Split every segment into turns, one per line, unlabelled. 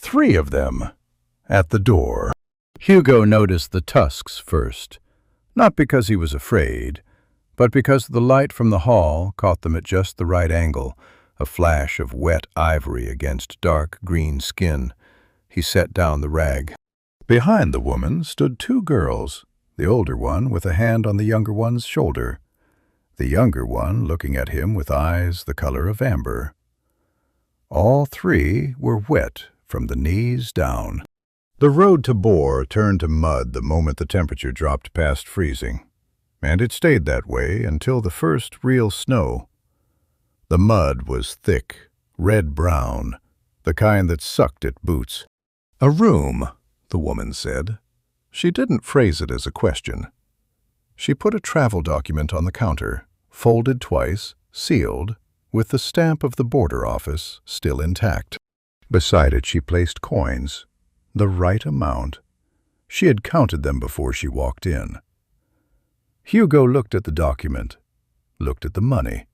3 of them, at the door. Hugo noticed the tusks first, not because he was afraid, but because the light from the hall caught them at just the right angle, a flash of wet ivory against dark green skin. He set down the rag. Behind the woman stood 2 girls, the older one with a hand on the younger one's shoulder, the younger one looking at him with eyes the color of amber. All 3 were wet from the knees down. The road to Bor turned to mud the moment the temperature dropped past freezing, and it stayed that way until the first real snow. The mud was thick, red-brown, the kind that sucked at boots. "A room," the woman said. She didn't phrase it as a question. She put a travel document on the counter, folded twice, sealed, with the stamp of the border office still intact. Beside it she placed coins, the right amount. She had counted them before she walked in. Hugo looked at the document, looked at the money.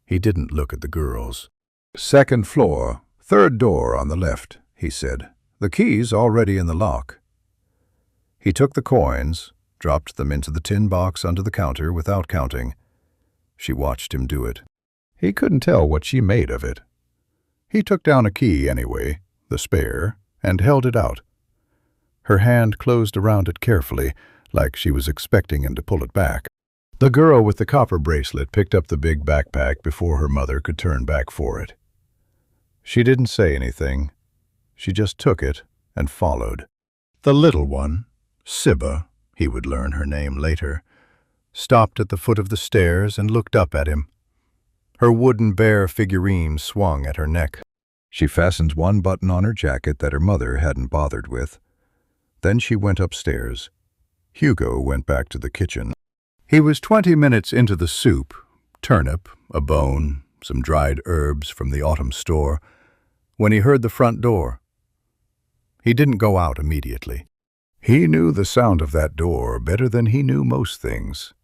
He didn't look at the girls. "Second floor, 3rd door on the left," he said. "The key's already in the lock." He took the coins, dropped them into the tin box under the counter without counting. She watched him do it. He couldn't tell what she made of it. He took down a key anyway, the spare, and held it out. Her hand closed around it carefully, like she was expecting him to pull it back. The girl with the copper bracelet picked up the big backpack before her mother could turn back for it. She didn't say anything. She just took it and followed. The little one, Sibba, he would learn her name later, stopped at the foot of the stairs and looked up at him. Her wooden bear figurine swung at her neck. She fastened one button on her jacket that her mother hadn't bothered with. Then she went upstairs. Hugo went back to the kitchen. He was 20 minutes into the soup, turnip, a bone, some dried herbs from the autumn store, when he heard the front door. He didn't go out immediately. He knew the sound of that door better than he knew most things.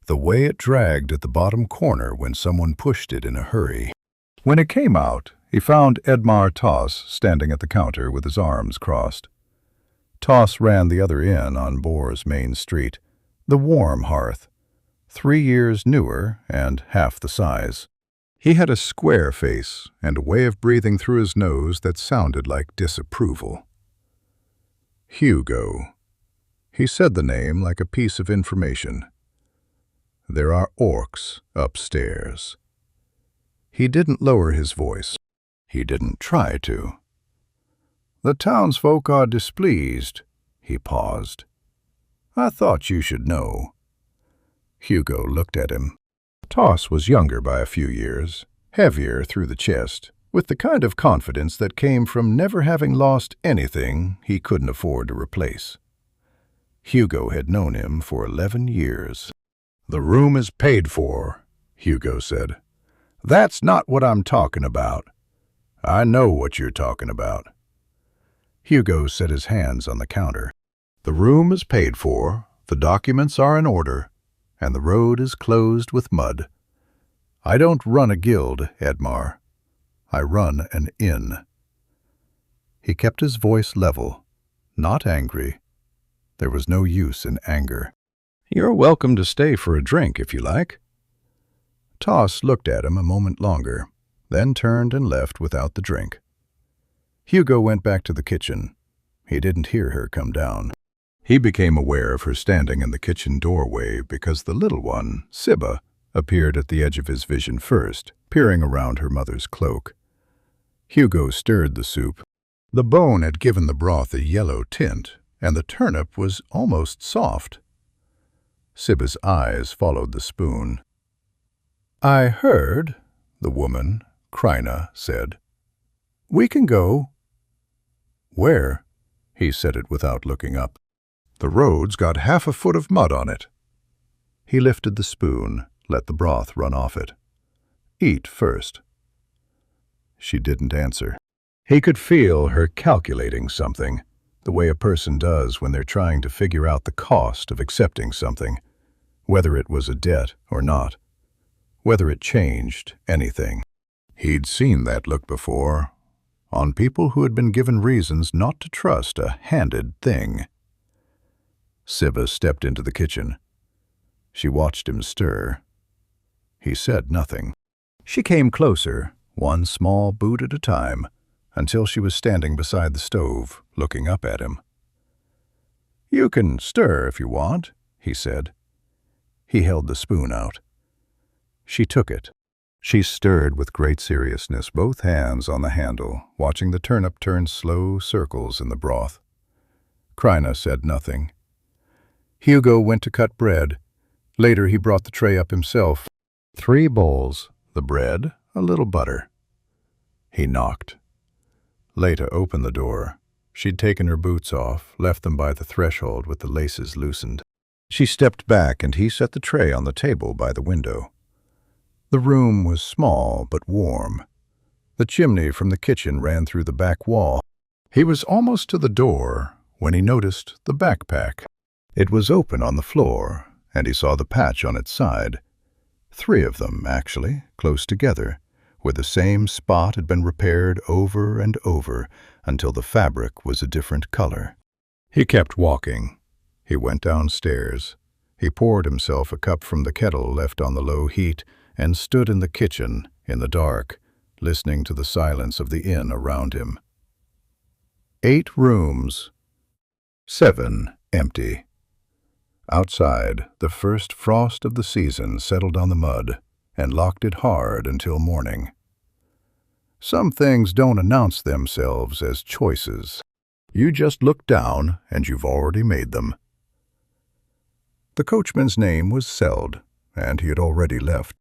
The way it dragged at the bottom corner when someone pushed it in a hurry. When it came out, he found Edmar Toss standing at the counter with his arms crossed. Toss ran the other inn on Bor's main street, the Warm Hearth, 3 years newer and half the size. He had a square face and a way of breathing through his nose that sounded like disapproval. Hugo. He said the name like a piece of information. "There are orcs upstairs." He didn't lower his voice. He didn't try to. "The townsfolk are displeased." He paused. "I thought you should know." Hugo looked at him. Toss was younger by a few years, heavier through the chest, with the kind of confidence that came from never having lost anything he couldn't afford to replace. Hugo had known him for 11 years. "The room is paid for," Hugo said. "That's not what I'm talking about." "I know what you're talking about." Hugo set his hands on the counter. "The room is paid for, the documents are in order, and the road is closed with mud. I don't run a guild, Edmar. I run an inn." He kept his voice level, not angry. There was no use in anger. "You're welcome to stay for a drink if you like." Toss looked at him a moment longer, then turned and left without the drink. Hugo went back to the kitchen. He didn't hear her come down. He became aware of her standing in the kitchen doorway because the little one, Sibba, appeared at the edge of his vision first, peering around her mother's cloak. Hugo stirred the soup. The bone had given the broth a yellow tint, and the turnip was almost soft. Sibba's eyes followed the spoon. "I heard," the woman, Kryna, said. "We can go." "Where?" He said it without looking up. "The road's got half a foot of mud on it." He lifted the spoon, let the broth run off it. "Eat first." She didn't answer. He could feel her calculating something, the way a person does when they're trying to figure out the cost of accepting something, whether it was a debt or not, whether it changed anything. He'd seen that look before, on people who had been given reasons not to trust a handed thing. Siva stepped into the kitchen. She watched him stir. He said nothing. She came closer, one small boot at a time, until she was standing beside the stove, looking up at him. "You can stir if you want," he said. He held the spoon out. She took it. She stirred with great seriousness, both hands on the handle, watching the turnip turn slow circles in the broth. Kryna said nothing. Hugo went to cut bread. Later he brought the tray up himself. 3 bowls, the bread, a little butter. He knocked. Leta opened the door. She'd taken her boots off, left them by the threshold with the laces loosened. She stepped back and he set the tray on the table by the window. The room was small but warm. The chimney from the kitchen ran through the back wall. He was almost to the door when he noticed the backpack. It was open on the floor, and he saw the patch on its side. 3 of them, actually, close together, where the same spot had been repaired over and over until the fabric was a different color. He kept walking. He went downstairs. He poured himself a cup from the kettle left on the low heat and stood in the kitchen, in the dark, listening to the silence of the inn around him. 8 rooms. 7 empty. Outside, the first frost of the season settled on the mud and locked it hard until morning. Some things don't announce themselves as choices. You just look down and you've already made them. The coachman's name was Seld, and he had already left.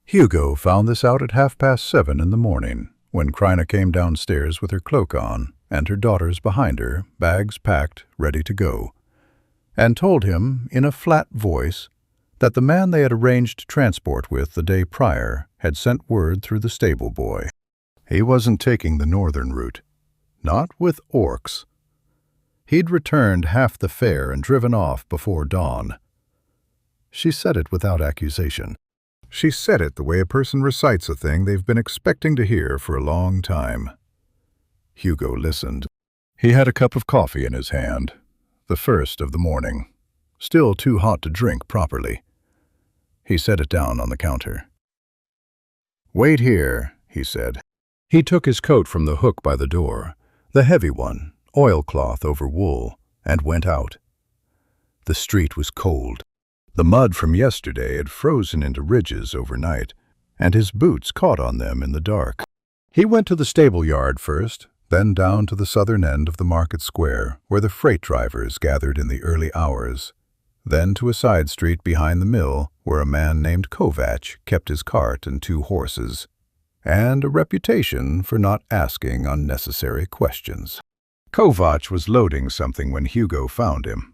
Hugo found this out at 7:30 in the morning, when Kryna came downstairs with her cloak on and her daughters behind her, bags packed, ready to go, and told him, in a flat voice, that the man they had arranged transport with the day prior had sent word through the stable boy. He wasn't taking the northern route. Not with orcs. He'd returned half the fare and driven off before dawn. She said it without accusation. She said it the way a person recites a thing they've been expecting to hear for a long time. Hugo listened. He had a cup of coffee in his hand, the first of the morning, still too hot to drink properly. He set it down on the counter. "Wait here," he said. He took his coat from the hook by the door, the heavy one, oilcloth over wool, and went out. The street was cold. The mud from yesterday had frozen into ridges overnight, and his boots caught on them in the dark. He went to the stable yard first, then down to the southern end of the market square, where the freight drivers gathered in the early hours, then to a side street behind the mill, where a man named Kovac kept his cart and 2 horses, and a reputation for not asking unnecessary questions. Kovac was loading something when Hugo found him.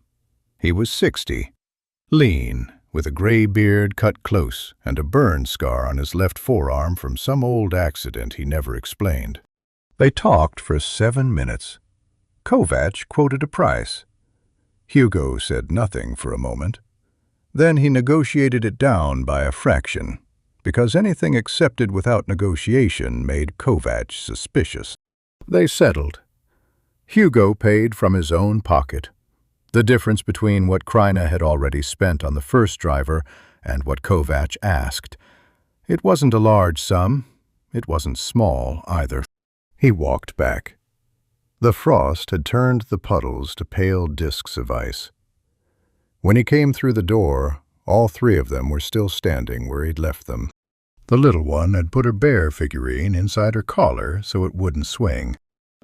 He was 60. Lean, with a gray beard cut close and a burn scar on his left forearm from some old accident he never explained. They talked for 7 minutes. Kovac quoted a price. Hugo said nothing for a moment. Then he negotiated it down by a fraction, because anything accepted without negotiation made Kovac suspicious. They settled. Hugo paid from his own pocket. The difference between what Kryna had already spent on the first driver and what Kovac asked. It wasn't a large sum. It wasn't small, either. He walked back. The frost had turned the puddles to pale disks of ice. When he came through the door, all 3 of them were still standing where he'd left them. The little one had put her bear figurine inside her collar so it wouldn't swing.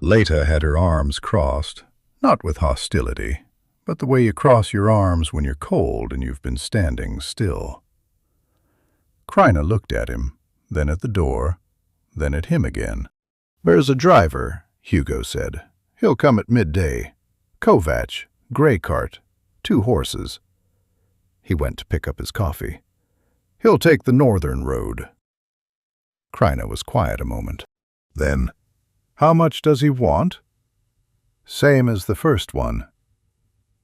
Leta had her arms crossed, not with hostility, but the way you cross your arms when you're cold and you've been standing still. Kryna looked at him, then at the door, then at him again. "There's a driver," Hugo said. "He'll come at midday. Kovac, gray cart, 2 horses." He went to pick up his coffee. "He'll take the northern road." Kryna was quiet a moment. Then, "How much does he want?" "Same as the first one."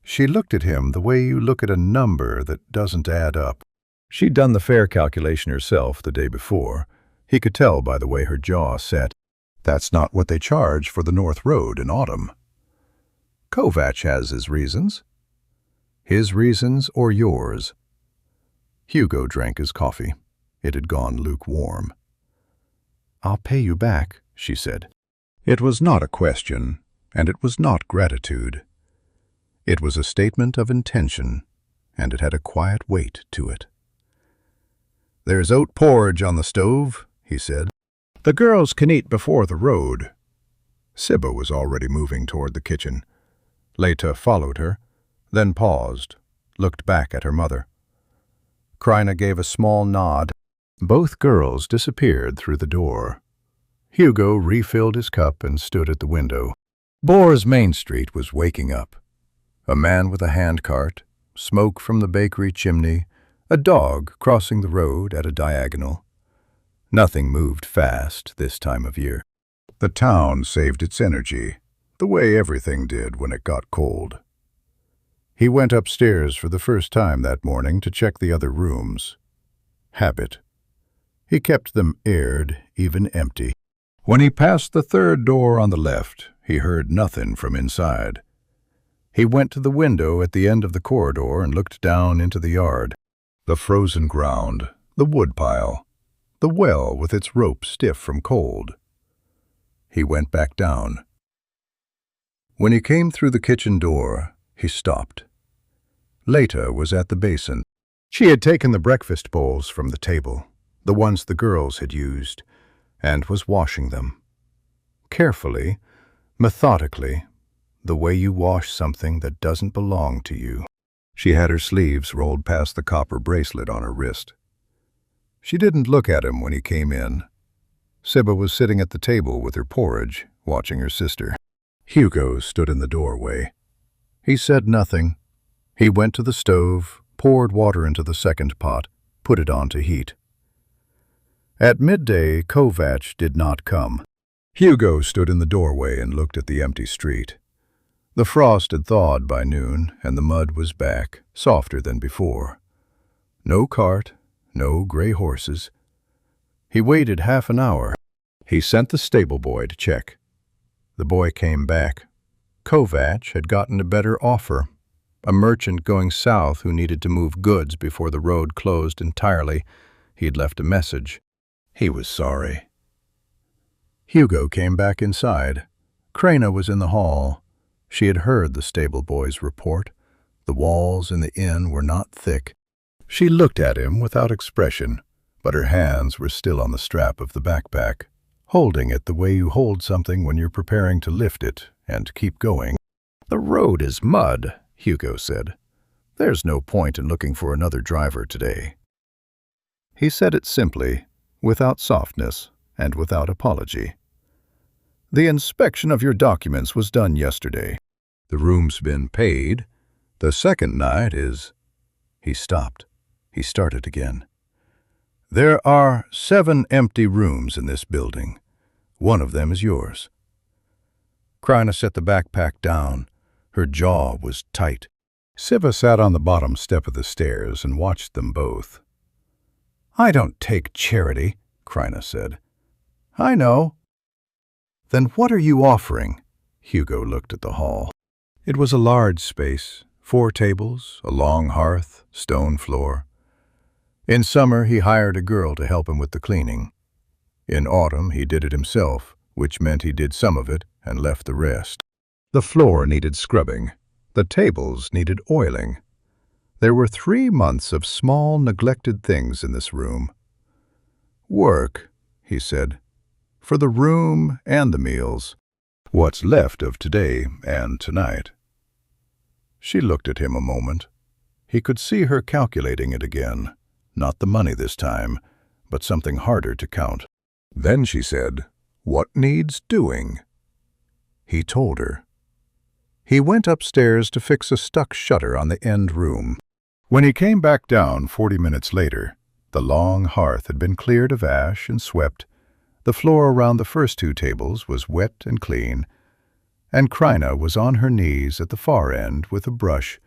She looked at him the way you look at a number that doesn't add up. She'd done the fare calculation herself the day before. He could tell by the way her jaw set. That's not what they charge for the North Road in autumn. Kovac has his reasons. His reasons or yours? Hugo drank his coffee. It had gone lukewarm. "I'll pay you back," she said. It was not a question, and it was not gratitude. It was a statement of intention, and it had a quiet weight to it. "There's oat porridge on the stove," he said. "The girls can eat before the road." Sibba was already moving toward the kitchen. Leta followed her, then paused, looked back at her mother. Kryna gave a small nod. Both girls disappeared through the door. Hugo refilled his cup and stood at the window. Boar's Main Street was waking up. A man with a handcart, smoke from the bakery chimney, a dog crossing the road at a diagonal. Nothing moved fast this time of year. The town saved its energy, the way everything did when it got cold. He went upstairs for the first time that morning to check the other rooms. Habit. He kept them aired, even empty. When he passed the third door on the left, he heard nothing from inside. He went to the window at the end of the corridor and looked down into the yard. The frozen ground, the woodpile, the well with its rope stiff from cold. He went back down. When he came through the kitchen door, he stopped. Leta was at the basin. She had taken the breakfast bowls from the table, the ones the girls had used, and was washing them. Carefully, methodically, the way you wash something that doesn't belong to you. She had her sleeves rolled past the copper bracelet on her wrist. She didn't look at him when he came in. Sibba was sitting at the table with her porridge, watching her sister. Hugo stood in the doorway. He said nothing. He went to the stove, poured water into the second pot, put it on to heat. At midday, Kovac did not come. Hugo stood in the doorway and looked at the empty street. The frost had thawed by noon, and the mud was back, softer than before. No cart, no gray horses. He waited half an hour. He sent the stable boy to check. The boy came back. Kovac had gotten a better offer. A merchant going south who needed to move goods before the road closed entirely. He'd left a message. He was sorry. Hugo came back inside. Kryna was in the hall. She had heard the stable boy's report. The walls in the inn were not thick. She looked at him without expression, but her hands were still on the strap of the backpack, holding it the way you hold something when you're preparing to lift it and keep going. "The road is mud," Hugo said. "There's no point in looking for another driver today." He said it simply, without softness and without apology. "The inspection of your documents was done yesterday. The room's been paid. The second night is—" He stopped. He started again. "There are 7 empty rooms in this building. One of them is yours." Kryna set the backpack down. Her jaw was tight. Sibba sat on the bottom step of the stairs and watched them both. "I don't take charity," Kryna said. "I know." "Then what are you offering?" Hugo looked at the hall. It was a large space, 4 tables, a long hearth, stone floor. In summer, he hired a girl to help him with the cleaning. In autumn, he did it himself, which meant he did some of it and left the rest. The floor needed scrubbing. The tables needed oiling. There were 3 months of small, neglected things in this room. "Work," he said, "for the room and the meals. What's left of today and tonight." She looked at him a moment. He could see her calculating it again. Not the money this time, but something harder to count. Then she said, "What needs doing?" He told her. He went upstairs to fix a stuck shutter on the end room. When he came back down 40 minutes later, the long hearth had been cleared of ash and swept. The floor around the first 2 tables was wet and clean, and Kryna was on her knees at the far end with a brush,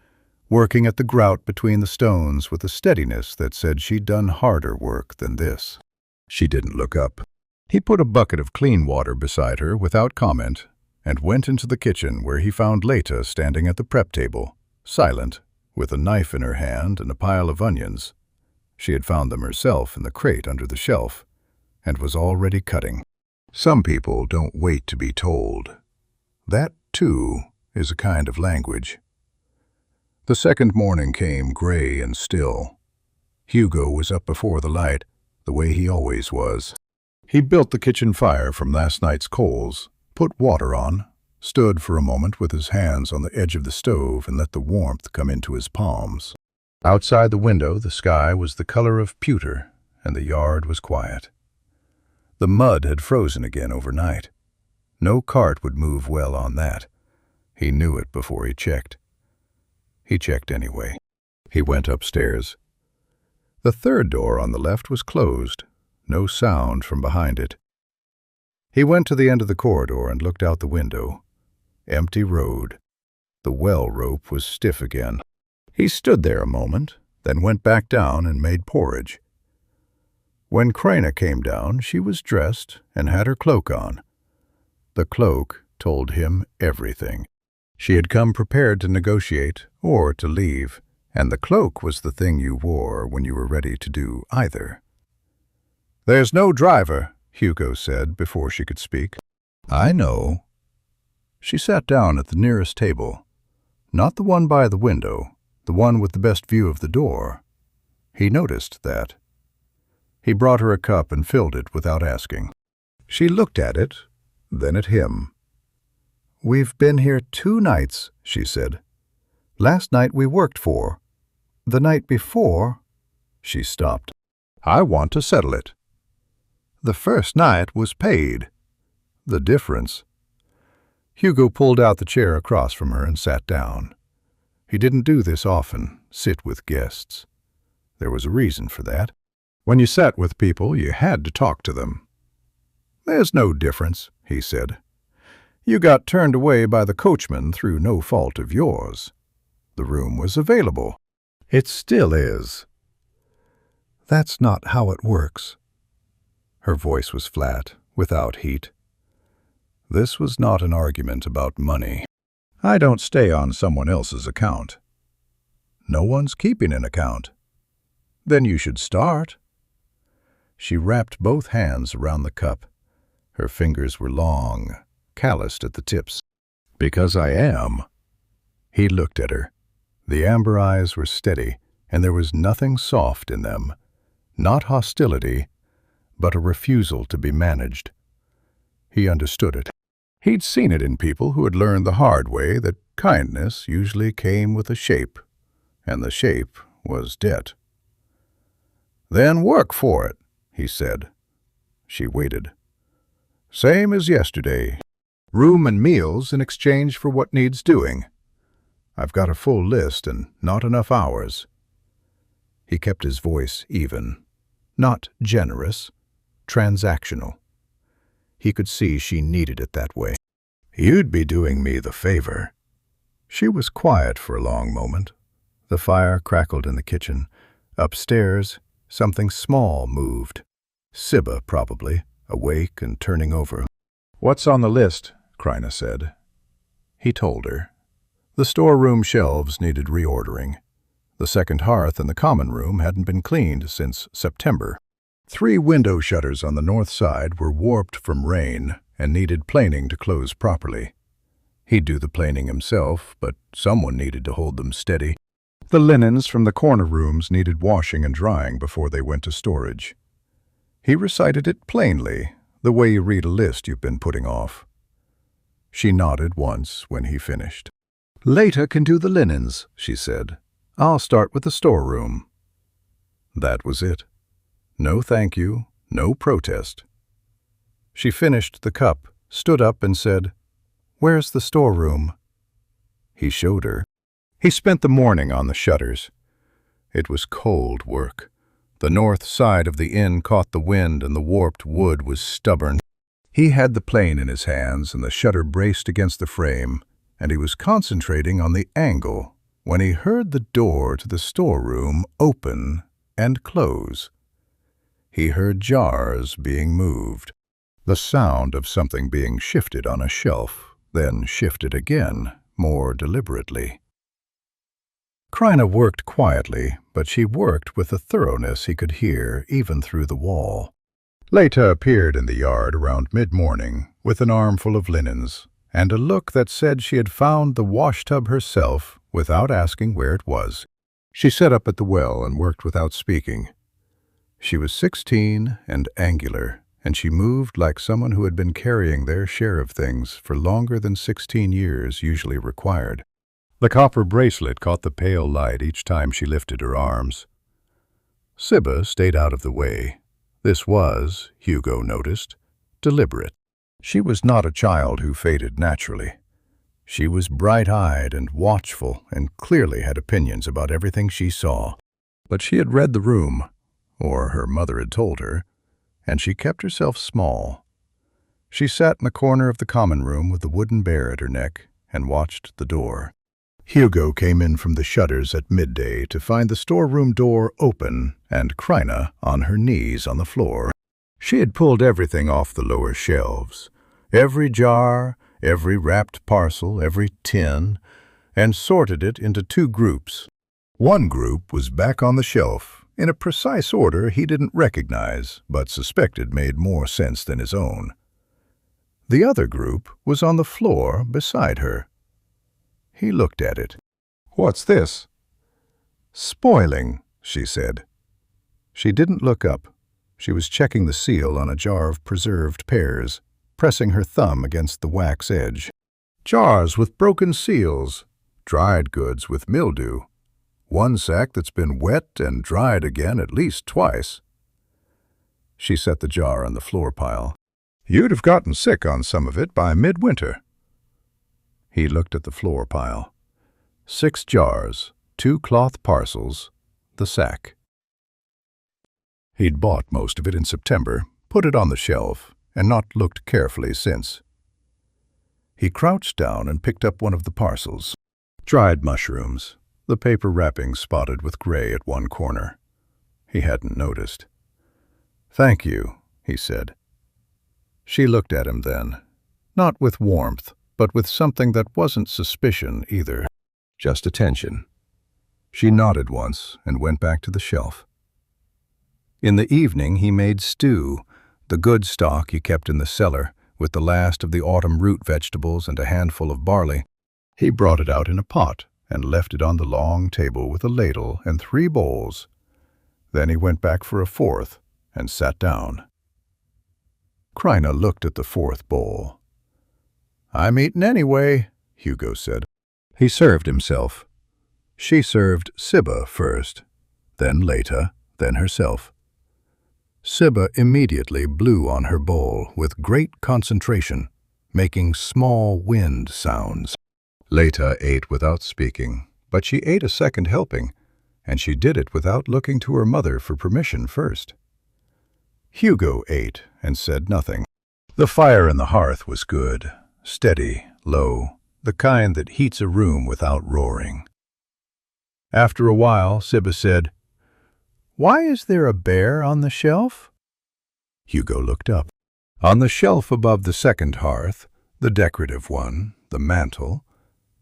working at the grout between the stones with a steadiness that said she'd done harder work than this. She didn't look up. He put a bucket of clean water beside her without comment and went into the kitchen where he found Leta standing at the prep table, silent, with a knife in her hand and a pile of onions. She had found them herself in the crate under the shelf and was already cutting. Some people don't wait to be told. That, too, is a kind of language. The second morning came gray and still. Hugo was up before the light, the way he always was. He built the kitchen fire from last night's coals, put water on, stood for a moment with his hands on the edge of the stove and let the warmth come into his palms. Outside the window, the sky was the color of pewter, and the yard was quiet. The mud had frozen again overnight. No cart would move well on that. He knew it before he checked. He checked anyway. He went upstairs. The third door on the left was closed, no sound from behind it. He went to the end of the corridor and looked out the window. Empty road. The well rope was stiff again. He stood there a moment, then went back down and made porridge. When Kraina came down, she was dressed and had her cloak on. The cloak told him everything. She had come prepared to negotiate or to leave, and the cloak was the thing you wore when you were ready to do either. "There's no driver," Hugo said before she could speak. "I know." She sat down at the nearest table, not the one by the window, the one with the best view of the door. He noticed that. He brought her a cup and filled it without asking. She looked at it, then at him. "We've been here 2 nights, she said. "Last night we worked for. The night before—" She stopped. "I want to settle it. The first night was paid. The difference—" Hugo pulled out the chair across from her and sat down. He didn't do this often, sit with guests. There was a reason for that. When you sat with people, you had to talk to them. "There's no difference," he said. "You got turned away by the coachman through no fault of yours. The room was available. It still is." "That's not how it works." Her voice was flat, without heat. This was not an argument about money. "I don't stay on someone else's account." "No one's keeping an account." "Then you should start." She wrapped both hands around the cup. Her fingers were long, calloused at the tips. "Because I am." He looked at her. The amber eyes were steady, and there was nothing soft in them. Not hostility, but a refusal to be managed. He understood it. He'd seen it in people who had learned the hard way that kindness usually came with a shape, and the shape was debt. "Then work for it," he said. She waited. "Same as yesterday. Room and meals in exchange for what needs doing. I've got a full list and not enough hours." He kept his voice even. Not generous, transactional. He could see she needed it that way. "You'd be doing me the favor." She was quiet for a long moment. The fire crackled in the kitchen. Upstairs, something small moved. Sibba, probably, awake and turning over. "What's on the list?" Kraina said. He told her. The storeroom shelves needed reordering. The second hearth in the common room hadn't been cleaned since September. 3 window shutters on the north side were warped from rain and needed planing to close properly. He'd do the planing himself, but someone needed to hold them steady. The linens from the corner rooms needed washing and drying before they went to storage. He recited it plainly, the way you read a list you've been putting off. She nodded once when he finished. "Leta can do the linens," she said. "I'll start with the storeroom." That was it. No thank you, no protest. She finished the cup, stood up and said, "Where's the storeroom?" He showed her. He spent the morning on the shutters. It was cold work. The north side of the inn caught the wind and the warped wood was stubborn. He had the plane in his hands and the shutter braced against the frame, and he was concentrating on the angle when he heard the door to the storeroom open and close. He heard jars being moved. The sound of something being shifted on a shelf, then shifted again, more deliberately. Kryna worked quietly, but she worked with a thoroughness he could hear even through the wall. Leta appeared in the yard around mid-morning with an armful of linens and a look that said she had found the washtub herself without asking where it was. She sat up at the well and worked without speaking. She was 16 and angular, and she moved like someone who had been carrying their share of things for longer than 16 years usually required. The copper bracelet caught the pale light each time she lifted her arms. Sibba stayed out of the way. This was, Hugo noticed, deliberate. She was not a child who faded naturally. She was bright-eyed and watchful and clearly had opinions about everything she saw. But she had read the room, or her mother had told her, and she kept herself small. She sat in the corner of the common room with the wooden bear at her neck and watched the door. Hugo came in from the shutters at midday to find the storeroom door open and Kryna on her knees on the floor. She had pulled everything off the lower shelves, every jar, every wrapped parcel, every tin, and sorted it into two groups. One group was back on the shelf, in a precise order he didn't recognize, but suspected made more sense than his own. The other group was on the floor beside her. He looked at it. "What's this?" "Spoiling," she said. She didn't look up. She was checking the seal on a jar of preserved pears, pressing her thumb against the wax edge. Jars with broken seals, dried goods with mildew, one sack that's been wet and dried again at least twice. She set the jar on the floor pile. "You'd have gotten sick on some of it by midwinter." He looked at the floor pile. 6 jars, 2 cloth parcels, the sack. He'd bought most of it in September, put it on the shelf, and not looked carefully since. He crouched down and picked up one of the parcels. Dried mushrooms, the paper wrapping spotted with gray at one corner. He hadn't noticed. "Thank you," he said. She looked at him then, not with warmth, but with something that wasn't suspicion either, just attention. She nodded once and went back to the shelf. In the evening he made stew, the good stock he kept in the cellar, with the last of the autumn root vegetables and a handful of barley. He brought it out in a pot and left it on the long table with a ladle and 3 bowls. Then he went back for a 4th and sat down. Kryna looked at the 4th bowl. "I'm eating anyway," Hugo said. He served himself. She served Sibba first, then Leta, then herself. Sibba immediately blew on her bowl with great concentration, making small wind sounds. Leta ate without speaking, but she ate a second helping, and she did it without looking to her mother for permission first. Hugo ate and said nothing. The fire in the hearth was good. Steady, low, the kind that heats a room without roaring. After a while, Sibba said, "Why is there a bear on the shelf?" Hugo looked up. On the shelf above the second hearth, the decorative one, the mantel,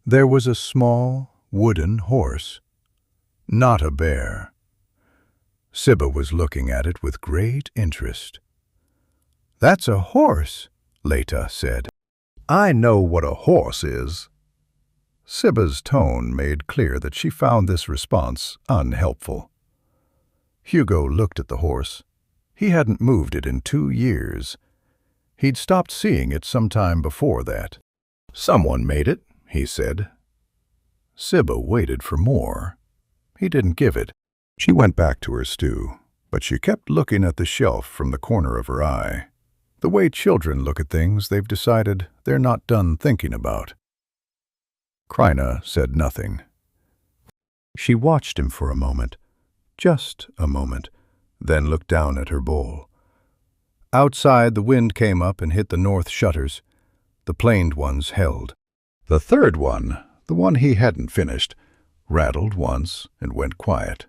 there was a small, wooden horse. Not a bear. Sibba was looking at it with great interest. "That's a horse," Leta said. "I know what a horse is." Sibba's tone made clear that she found this response unhelpful. Hugo looked at the horse. He hadn't moved it in 2 years. He'd stopped seeing it some time before that. "Someone made it," he said. Sibba waited for more. He didn't give it. She went back to her stew, but she kept looking at the shelf from the corner of her eye. The way children look at things they've decided they're not done thinking about. Kryna said nothing. She watched him for a moment, just a moment, then looked down at her bowl. Outside, the wind came up and hit the north shutters. The planed ones held. The third one, the one he hadn't finished, rattled once and went quiet.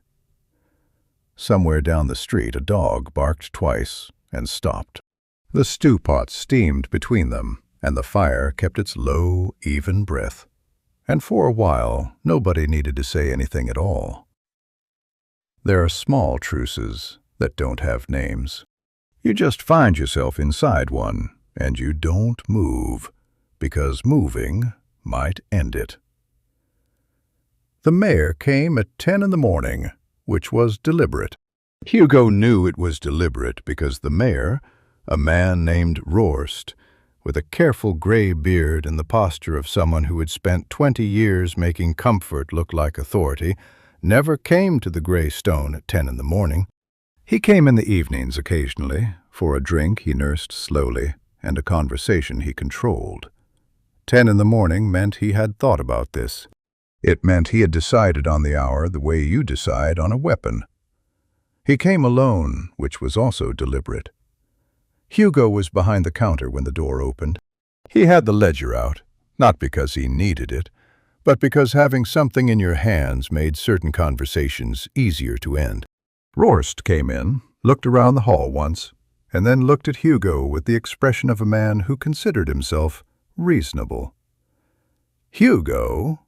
Somewhere down the street, a dog barked twice and stopped. The stew pot steamed between them, and the fire kept its low, even breath. And for a while, nobody needed to say anything at all. There are small truces that don't have names. You just find yourself inside one, and you don't move, because moving might end it. The mayor came at 10 in the morning, which was deliberate. Hugo knew it was deliberate because the mayor, a man named Rorst, with a careful gray beard and the posture of someone who had spent 20 years making comfort look like authority, never came to the Gray Stone at 10 in the morning. He came in the evenings occasionally, for a drink he nursed slowly and a conversation he controlled. 10 in the morning meant he had thought about this. It meant he had decided on the hour the way you decide on a weapon. He came alone, which was also deliberate. Hugo was behind the counter when the door opened. He had the ledger out, not because he needed it, but because having something in your hands made certain conversations easier to end. Rorst came in, looked around the hall once, and then looked at Hugo with the expression of a man who considered himself reasonable. "Hugo,"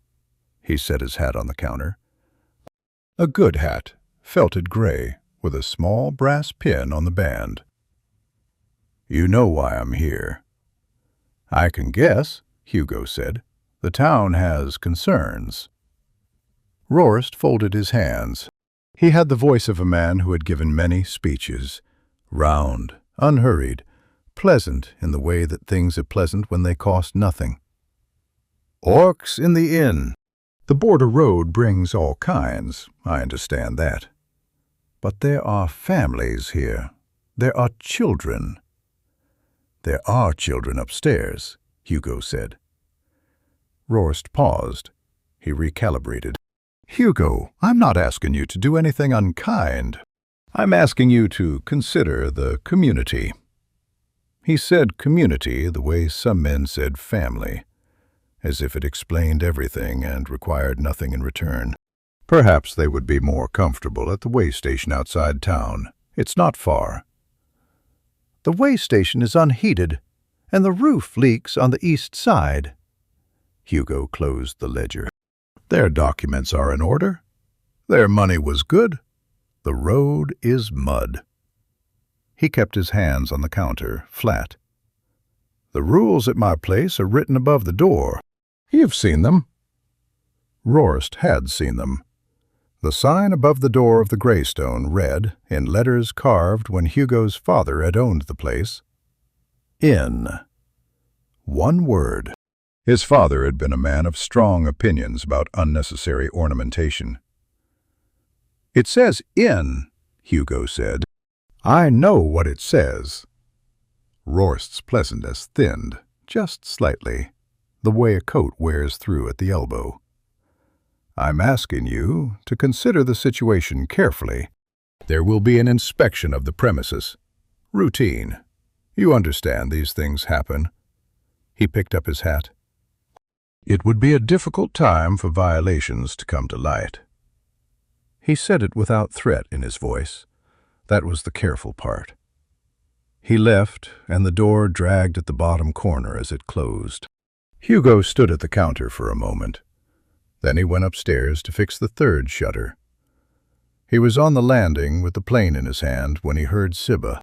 he set his hat on the counter. A good hat, felted gray, with a small brass pin on the band. "You know why I'm here." "I can guess," Hugo said. "The town has concerns." Rorst folded his hands. He had the voice of a man who had given many speeches, round, unhurried, pleasant in the way that things are pleasant when they cost nothing. "Orcs in the inn. The border road brings all kinds, I understand that. But there are families here. There are children." "There are children upstairs," Hugo said. Rorst paused. He recalibrated. "Hugo, I'm not asking you to do anything unkind. I'm asking you to consider the community." He said community the way some men said family, as if it explained everything and required nothing in return. Perhaps they would be more comfortable at the way station outside town. It's not far. "The way station is unheated, and the roof leaks on the east side." Hugo closed the ledger. "Their documents are in order. Their money was good. The road is mud." He kept his hands on the counter, flat. "The rules at my place are written above the door. You've seen them." Rorst had seen them. The sign above the door of the Greystone read, in letters carved when Hugo's father had owned the place, "Inn." One word. His father had been a man of strong opinions about unnecessary ornamentation. "It says inn," Hugo said. "I know what it says." Rorst's pleasantness thinned, just slightly, the way a coat wears through at the elbow. "I'm asking you to consider the situation carefully. There will be an inspection of the premises. Routine. You understand these things happen." He picked up his hat. "It would be a difficult time for violations to come to light." He said it without threat in his voice. That was the careful part. He left, and the door dragged at the bottom corner as it closed. Hugo stood at the counter for a moment. Then he went upstairs to fix the third shutter. He was on the landing with the plane in his hand when he heard Sibba.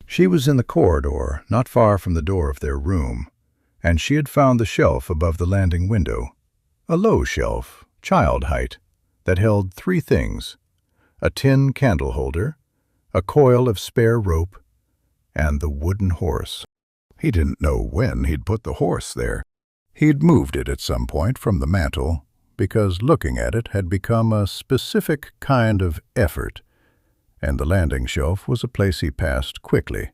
She was in the corridor, not far from the door of their room, and she had found the shelf above the landing window, a low shelf, child height, that held 3 things: a tin candle holder, a coil of spare rope, and the wooden horse. He didn't know when he'd put the horse there. He'd moved it at some point from the mantel, because looking at it had become a specific kind of effort, and the landing shelf was a place he passed quickly.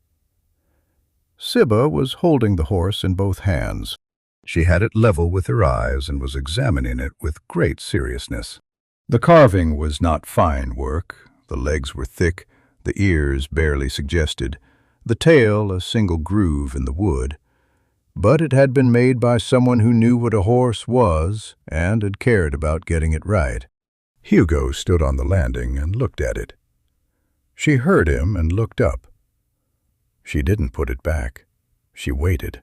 Sibba was holding the horse in both hands. She had it level with her eyes and was examining it with great seriousness. The carving was not fine work. The legs were thick, the ears barely suggested, the tail a single groove in the wood. But it had been made by someone who knew what a horse was and had cared about getting it right. Hugo stood on the landing and looked at it. She heard him and looked up. She didn't put it back. She waited.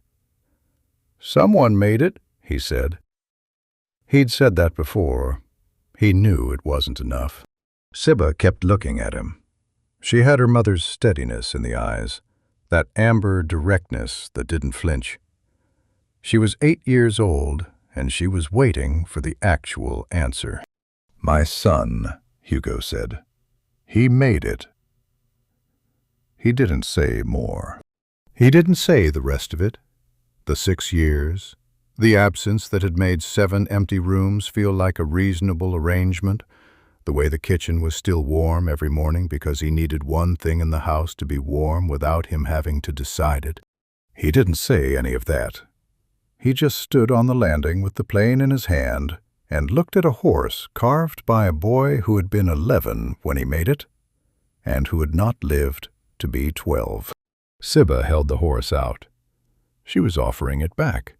"Someone made it," he said. He'd said that before. He knew it wasn't enough. Sibba kept looking at him. She had her mother's steadiness in the eyes, that amber directness that didn't flinch. She was 8 years old, and she was waiting for the actual answer. "My son," Hugo said. "He made it." He didn't say more. He didn't say the rest of it. The 6 years, the absence that had made 7 empty rooms feel like a reasonable arrangement, the way the kitchen was still warm every morning because he needed one thing in the house to be warm without him having to decide it. He didn't say any of that. He just stood on the landing with the plane in his hand and looked at a horse carved by a boy who had been 11 when he made it, and who had not lived to be 12. Sibba held the horse out. She was offering it back.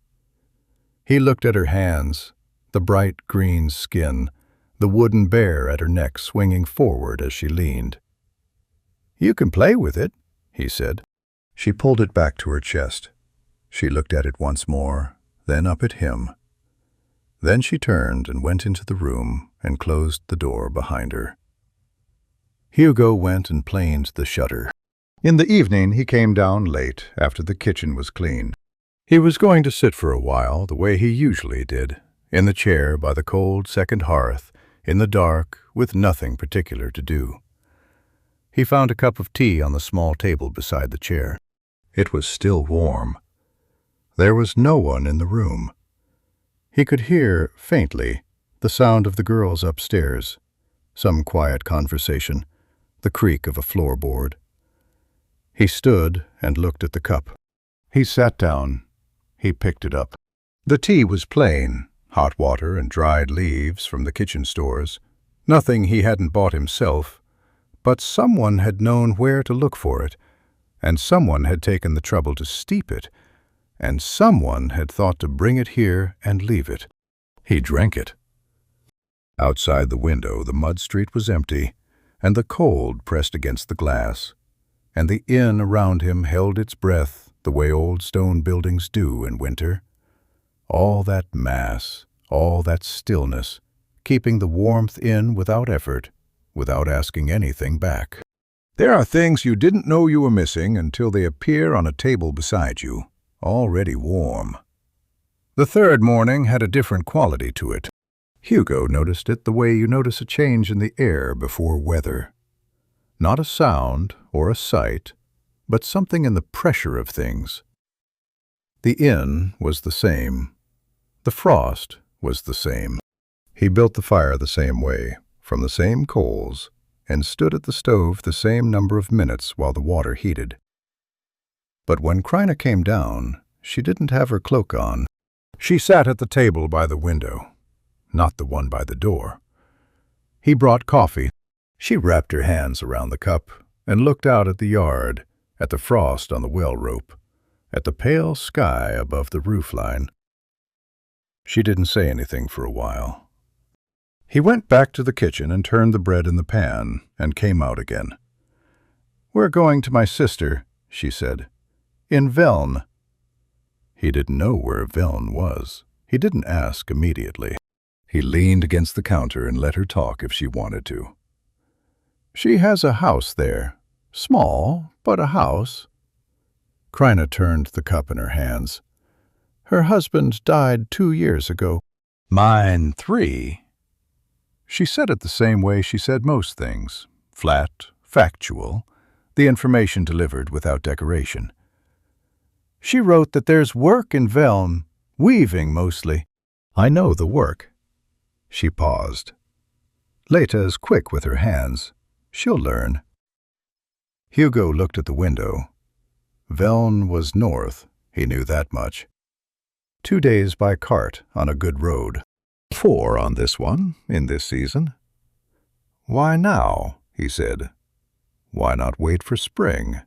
He looked at her hands, the bright green skin, the wooden bear at her neck swinging forward as she leaned. "You can play with it," he said. She pulled it back to her chest. She looked at it once more, then up at him. Then she turned and went into the room and closed the door behind her. Hugo went and planed the shutter. In the evening he came down late after the kitchen was clean. He was going to sit for a while the way he usually did, in the chair by the cold second hearth, in the dark, with nothing particular to do. He found a cup of tea on the small table beside the chair. It was still warm. There was no one in the room. He could hear, faintly, the sound of the girls upstairs, some quiet conversation, the creak of a floorboard. He stood and looked at the cup. He sat down. He picked it up. The tea was plain, hot water and dried leaves from the kitchen stores, nothing he hadn't bought himself, but someone had known where to look for it, and someone had taken the trouble to steep it, and someone had thought to bring it here and leave it. He drank it. Outside the window the mud street was empty, and the cold pressed against the glass, and the inn around him held its breath the way old stone buildings do in winter. All that mass, all that stillness, keeping the warmth in without effort, without asking anything back. There are things you didn't know you were missing until they appear on a table beside you, already warm. The third morning had a different quality to it. Hugo noticed it the way you notice a change in the air before weather. Not a sound or a sight, but something in the pressure of things. The inn was the same. The frost was the same. He built the fire the same way, from the same coals, and stood at the stove the same number of minutes while the water heated. But when Kryna came down, she didn't have her cloak on. She sat at the table by the window, not the one by the door. He brought coffee. She wrapped her hands around the cup and looked out at the yard, at the frost on the well rope, at the pale sky above the roofline. She didn't say anything for a while. He went back to the kitchen and turned the bread in the pan and came out again. "We're going to my sister," she said, "in Veln." He didn't know where Veln was. He didn't ask immediately. He leaned against the counter and let her talk if she wanted to. "She has a house there. Small, but a house." Kryna turned the cup in her hands. "Her husband died 2 years ago." "Mine 3. She said it the same way she said most things, flat, factual, the information delivered without decoration. "She wrote that there's work in Veln, weaving mostly." "I know the work." She paused. "Leta's quick with her hands. She'll learn." Hugo looked at the window. Veln was north, he knew that much. 2 days by cart on a good road. 4 on this one, in this season. "Why now?" he said. "Why not wait for spring?"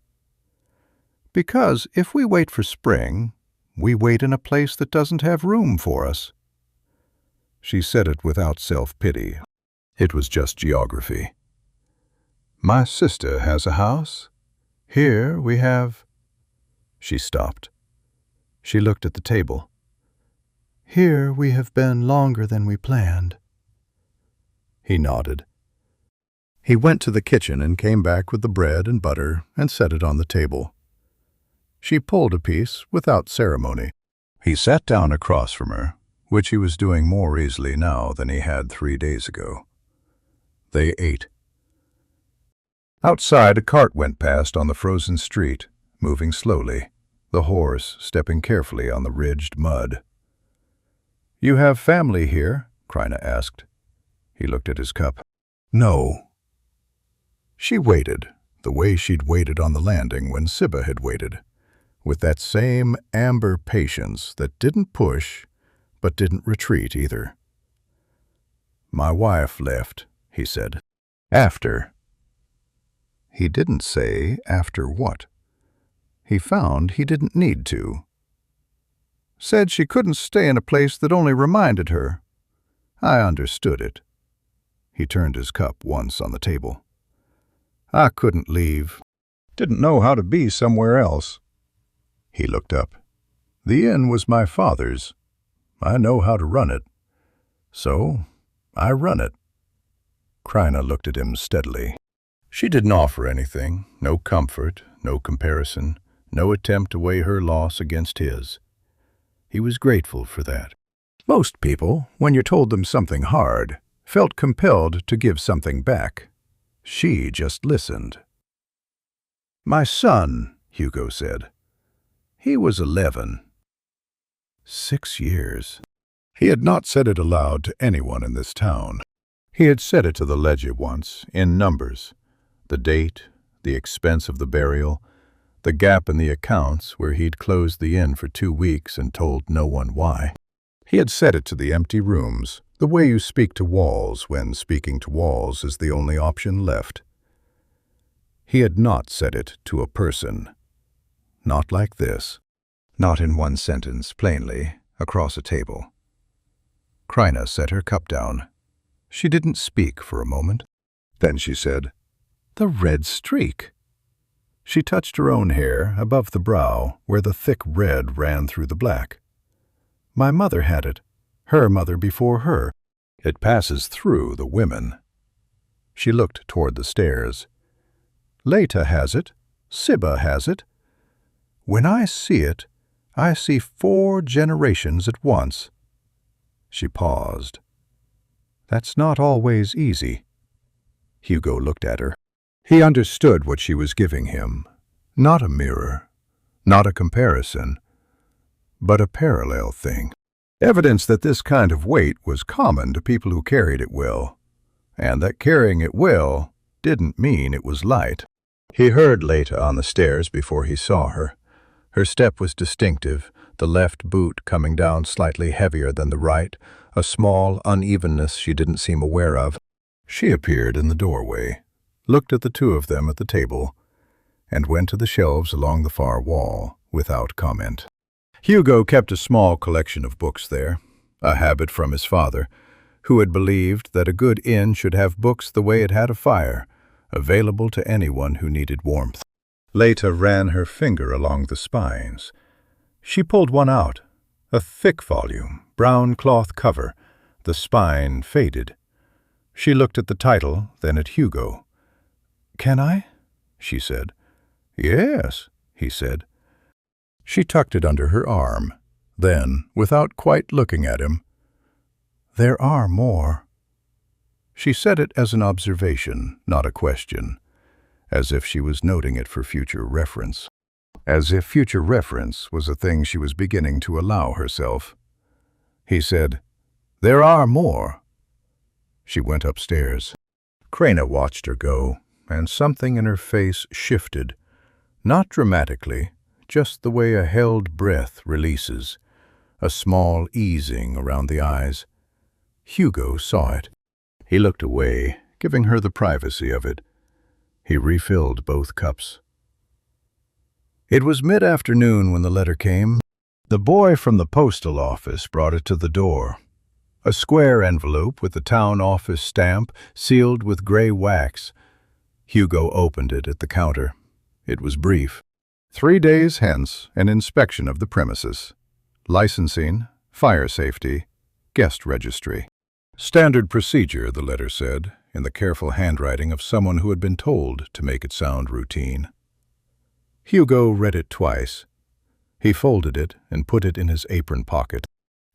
"Because if we wait for spring, we wait in a place that doesn't have room for us." She said it without self-pity. It was just geography. "My sister has a house. Here we have..." She stopped. She looked at the table. "Here we have been longer than we planned." He nodded. He went to the kitchen and came back with the bread and butter and set it on the table. She pulled a piece without ceremony. He sat down across from her, which he was doing more easily now than he had 3 days ago. They ate. Outside, a cart went past on the frozen street, moving slowly, the horse stepping carefully on the ridged mud. "You have family here?" Kryna asked. He looked at his cup. "No." She waited, the way she'd waited on the landing when Sibba had waited, with that same amber patience that didn't push, but didn't retreat either. "My wife left," he said. "After." He didn't say after what. He found he didn't need to. "Said she couldn't stay in a place that only reminded her. I understood it." He turned his cup once on the table. "I couldn't leave. Didn't know how to be somewhere else." He looked up. "The inn was my father's. I know how to run it. So, I run it." Kryna looked at him steadily. She didn't offer anything, no comfort, no comparison, no attempt to weigh her loss against his. He was grateful for that. Most people, when you told them something hard, felt compelled to give something back. She just listened. "My son," Hugo said. He was 11. 6 years. He had not said it aloud to anyone in this town. He had said it to the ledger once, in numbers. The date, the expense of the burial, the gap in the accounts where he'd closed the inn for 2 weeks and told no one why. He had said it to the empty rooms, the way you speak to walls when speaking to walls is the only option left. He had not said it to a person. Not like this. Not in one sentence, plainly, across a table. Kryna set her cup down. She didn't speak for a moment. Then she said, "The red streak." She touched her own hair above the brow where the thick red ran through the black. "My mother had it. Her mother before her. It passes through the women." She looked toward the stairs. "Leta has it. Sibba has it. When I see it, I see 4 generations at once." She paused. "That's not always easy." Hugo looked at her. He understood what she was giving him. Not a mirror, not a comparison, but a parallel thing. Evidence that this kind of weight was common to people who carried it well, and that carrying it well didn't mean it was light. He heard Leta on the stairs before he saw her. Her step was distinctive, the left boot coming down slightly heavier than the right, a small unevenness she didn't seem aware of. She appeared in the doorway, looked at the two of them at the table, and went to the shelves along the far wall without comment. Hugo kept a small collection of books there, a habit from his father, who had believed that a good inn should have books the way it had a fire, available to anyone who needed warmth. Leta ran her finger along the spines. She pulled one out, a thick volume, brown cloth cover, the spine faded. She looked at the title, then at Hugo. "Can I?" she said. "Yes," he said. She tucked it under her arm. Then, without quite looking at him, "There are more." She said it as an observation, not a question, as if she was noting it for future reference. As if future reference was a thing she was beginning to allow herself. He said, "There are more." She went upstairs. Kryna watched her go, and something in her face shifted, not dramatically, just the way a held breath releases, a small easing around the eyes. Hugo saw it. He looked away, giving her the privacy of it. He refilled both cups. It was mid-afternoon when the letter came. The boy from the postal office brought it to the door. A square envelope with the town office stamp, sealed with gray wax. Hugo opened it at the counter. It was brief. 3 days hence, an inspection of the premises. Licensing, fire safety, guest registry. Standard procedure, the letter said, in the careful handwriting of someone who had been told to make it sound routine. Hugo read it twice. He folded it and put it in his apron pocket.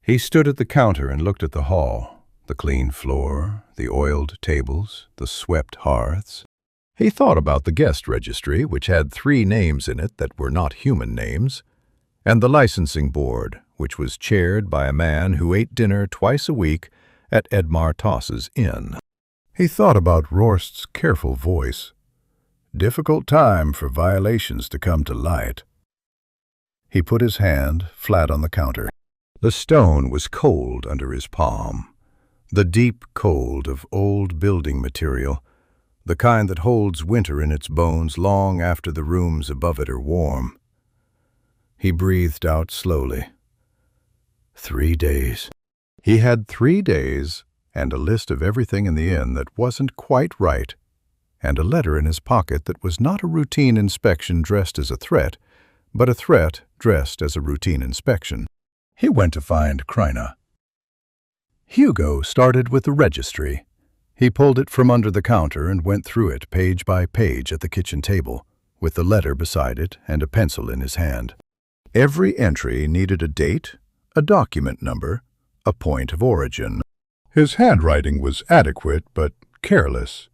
He stood at the counter and looked at the hall, the clean floor, the oiled tables, the swept hearths. He thought about the guest registry, which had 3 names in it that were not human names, and the licensing board, which was chaired by a man who ate dinner twice a week at Edmar Toss's inn. He thought about Rorst's careful voice. Difficult time for violations to come to light. He put his hand flat on the counter. The stone was cold under his palm, the deep cold of old building material, the kind that holds winter in its bones long after the rooms above it are warm. He breathed out slowly. 3 days. He had 3 days and a list of everything in the inn that wasn't quite right, and a letter in his pocket that was not a routine inspection dressed as a threat, but a threat dressed as a routine inspection. He went to find Kryna. Hugo started with the registry. He pulled it from under the counter and went through it page by page at the kitchen table, with the letter beside it and a pencil in his hand. Every entry needed a date, a document number, a point of origin. His handwriting was adequate but careless.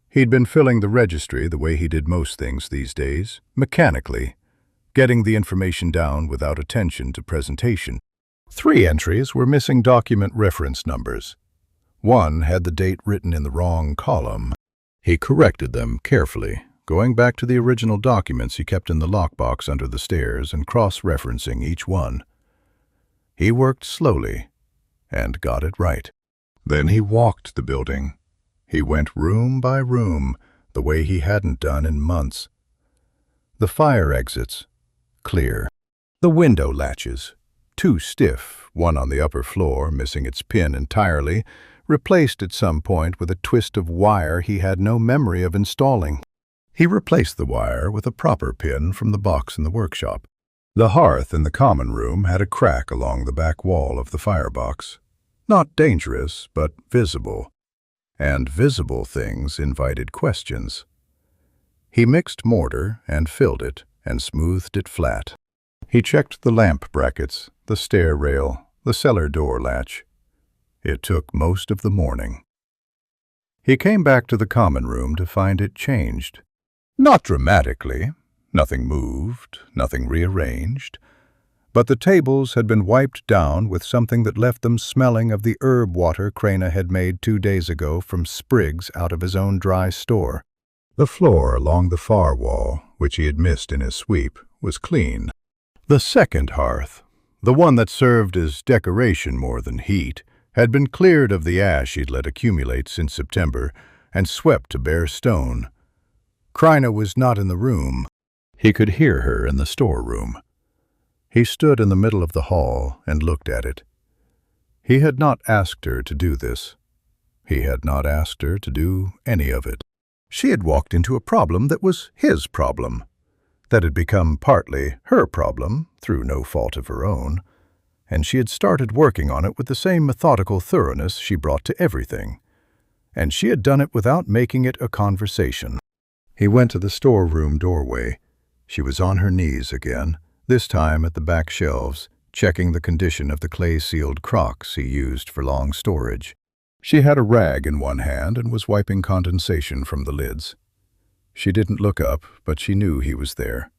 He'd been filling the registry the way he did most things these days, mechanically, getting the information down without attention to presentation. 3 entries were missing document reference numbers. 1 had the date written in the wrong column. He corrected them carefully, going back to the original documents he kept in the lockbox under the stairs and cross-referencing each one. He worked slowly and got it right. Then he walked the building. He went room by room, the way he hadn't done in months. The fire exits, clear. The window latches, 2 stiff, one on the upper floor, missing its pin entirely, replaced at some point with a twist of wire he had no memory of installing. He replaced the wire with a proper pin from the box in the workshop. The hearth in the common room had a crack along the back wall of the firebox. Not dangerous, but visible. And visible things invited questions. He mixed mortar and filled it and smoothed it flat. He checked the lamp brackets, the stair rail, the cellar door latch. It took most of the morning. He came back to the common room to find it changed. Not dramatically. Nothing moved, nothing rearranged. But the tables had been wiped down with something that left them smelling of the herb water Kryna had made 2 days ago from sprigs out of his own dry store. The floor along the far wall, which he had missed in his sweep, was clean. The second hearth, the one that served as decoration more than heat, had been cleared of the ash he'd let accumulate since September and swept to bare stone. Kryna was not in the room. He could hear her in the storeroom. He stood in the middle of the hall and looked at it. He had not asked her to do this. He had not asked her to do any of it. She had walked into a problem that was his problem, that had become partly her problem through no fault of her own, and she had started working on it with the same methodical thoroughness she brought to everything, and she had done it without making it a conversation. He went to the storeroom doorway. She was on her knees again, this time at the back shelves, checking the condition of the clay-sealed crocks he used for long storage. She had a rag in one hand and was wiping condensation from the lids. She didn't look up, but she knew he was there.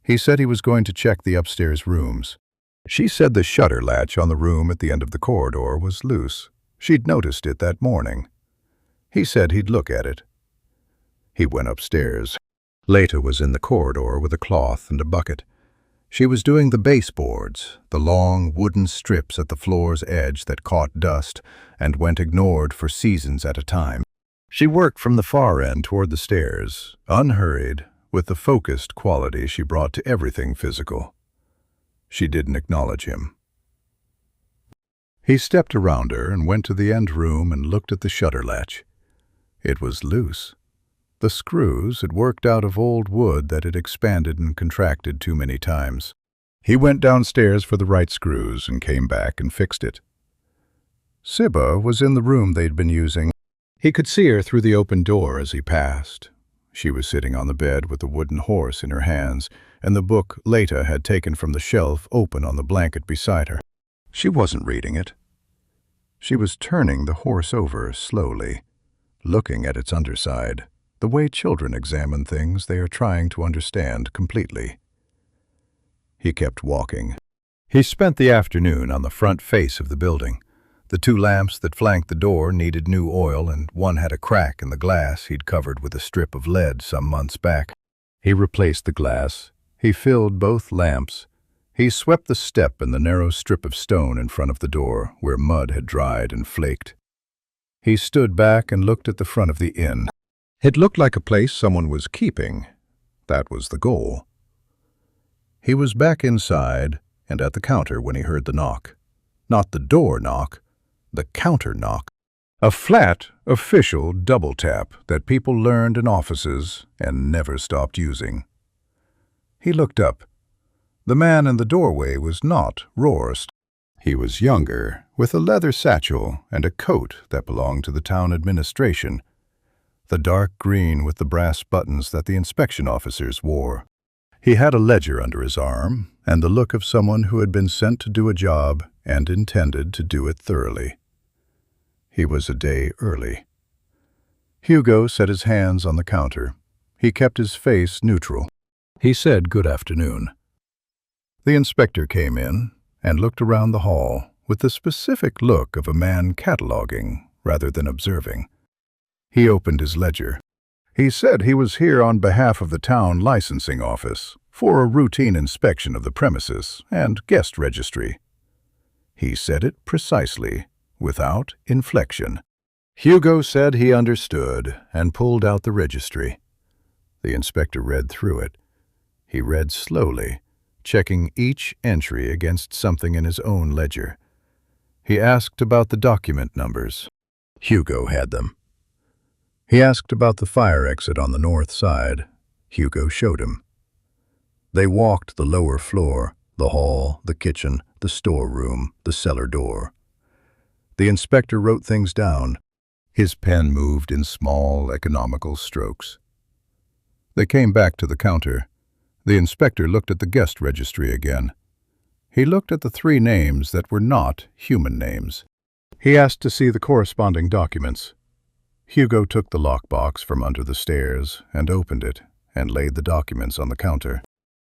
He said he was going to check the upstairs rooms. She said the shutter latch on the room at the end of the corridor was loose. She'd noticed it that morning. He said he'd look at it. He went upstairs. Leta was in the corridor with a cloth and a bucket. She was doing the baseboards, the long wooden strips at the floor's edge that caught dust and went ignored for seasons at a time. She worked from the far end toward the stairs, unhurried, with the focused quality she brought to everything physical. She didn't acknowledge him. He stepped around her and went to the end room and looked at the shutter latch. It was loose. The screws had worked out of old wood that had expanded and contracted too many times. He went downstairs for the right screws and came back and fixed it. Sibba was in the room they'd been using. He could see her through the open door as he passed. She was sitting on the bed with a wooden horse in her hands, and the book Leta had taken from the shelf open on the blanket beside her. She wasn't reading it. She was turning the horse over slowly, looking at its underside, the way children examine things they are trying to understand completely. He kept walking. He spent the afternoon on the front face of the building. The two lamps that flanked the door needed new oil, and one had a crack in the glass he'd covered with a strip of lead some months back. He replaced the glass. He filled both lamps. He swept the step and the narrow strip of stone in front of the door, where mud had dried and flaked. He stood back and looked at the front of the inn. It looked like a place someone was keeping. That was the goal. He was back inside and at the counter when he heard the knock. Not the door knock, the counter knock. A flat, official double tap that people learned in offices and never stopped using. He looked up. The man in the doorway was not Rohrst. He was younger, with a leather satchel and a coat that belonged to the town administration, the dark green with the brass buttons that the inspection officers wore. He had a ledger under his arm and the look of someone who had been sent to do a job and intended to do it thoroughly. He was a day early. Hugo set his hands on the counter. He kept his face neutral. He said good afternoon. The inspector came in and looked around the hall with the specific look of a man cataloging rather than observing. He opened his ledger. He said he was here on behalf of the town licensing office for a routine inspection of the premises and guest registry. He said it precisely, without inflection. Hugo said he understood and pulled out the registry. The inspector read through it. He read slowly, checking each entry against something in his own ledger. He asked about the document numbers. Hugo had them. He asked about the fire exit on the north side. Hugo showed him. They walked the lower floor, the hall, the kitchen, the storeroom, the cellar door. The inspector wrote things down. His pen moved in small, economical strokes. They came back to the counter. The inspector looked at the guest registry again. He looked at the 3 names that were not human names. He asked to see the corresponding documents. Hugo took the lockbox from under the stairs and opened it and laid the documents on the counter.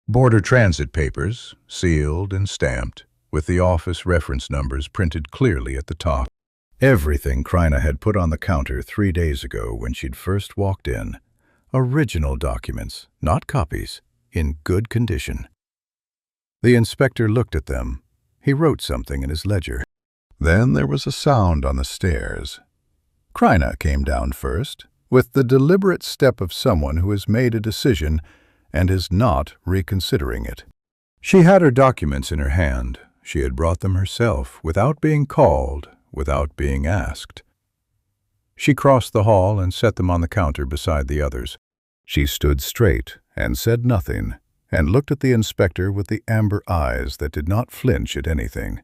Border transit papers, sealed and stamped, with the office reference numbers printed clearly at the top. Everything Kryna had put on the counter 3 days ago when she'd first walked in. Original documents, not copies, in good condition. The inspector looked at them. He wrote something in his ledger. Then there was a sound on the stairs. Kryna came down first, with the deliberate step of someone who has made a decision and is not reconsidering it. She had her documents in her hand. She had brought them herself, without being called, without being asked. She crossed the hall and set them on the counter beside the others. She stood straight and said nothing, and looked at the inspector with the amber eyes that did not flinch at anything.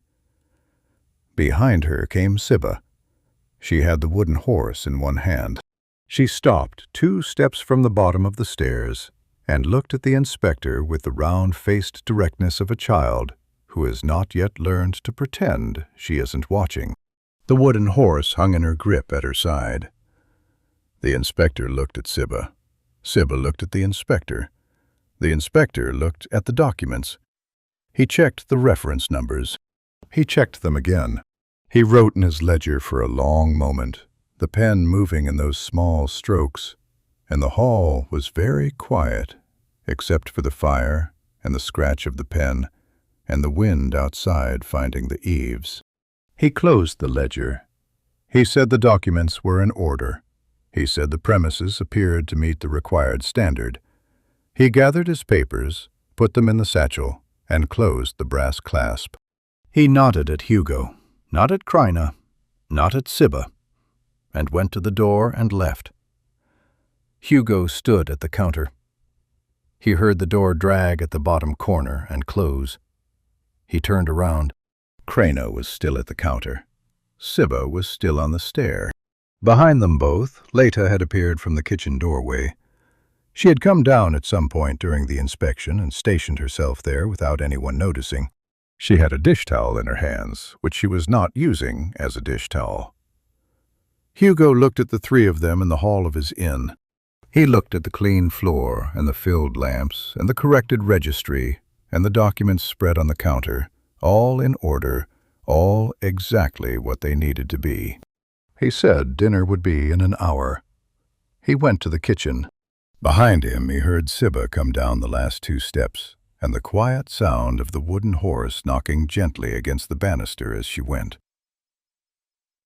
Behind her came Sibba. She had the wooden horse in one hand. She stopped 2 steps from the bottom of the stairs and looked at the inspector with the round-faced directness of a child who has not yet learned to pretend she isn't watching. The wooden horse hung in her grip at her side. The inspector looked at Sibba. Sibba looked at the inspector. The inspector looked at the documents. He checked the reference numbers. He checked them again. He wrote in his ledger for a long moment, the pen moving in those small strokes, and the hall was very quiet, except for the fire and the scratch of the pen and the wind outside finding the eaves. He closed the ledger. He said the documents were in order. He said the premises appeared to meet the required standard. He gathered his papers, put them in the satchel, and closed the brass clasp. He nodded at Hugo, not at Kryna, not at Sibba, and went to the door and left. Hugo stood at the counter. He heard the door drag at the bottom corner and close. He turned around. Krena was still at the counter. Sibba was still on the stair. Behind them both, Leta had appeared from the kitchen doorway. She had come down at some point during the inspection and stationed herself there without anyone noticing. She had a dish towel in her hands, which she was not using as a dish towel. Hugo looked at the three of them in the hall of his inn. He looked at the clean floor and the filled lamps and the corrected registry and the documents spread on the counter, all in order, all exactly what they needed to be. He said dinner would be in an hour. He went to the kitchen. Behind him he heard Sibba come down the last 2 steps, and the quiet sound of the wooden horse knocking gently against the banister as she went.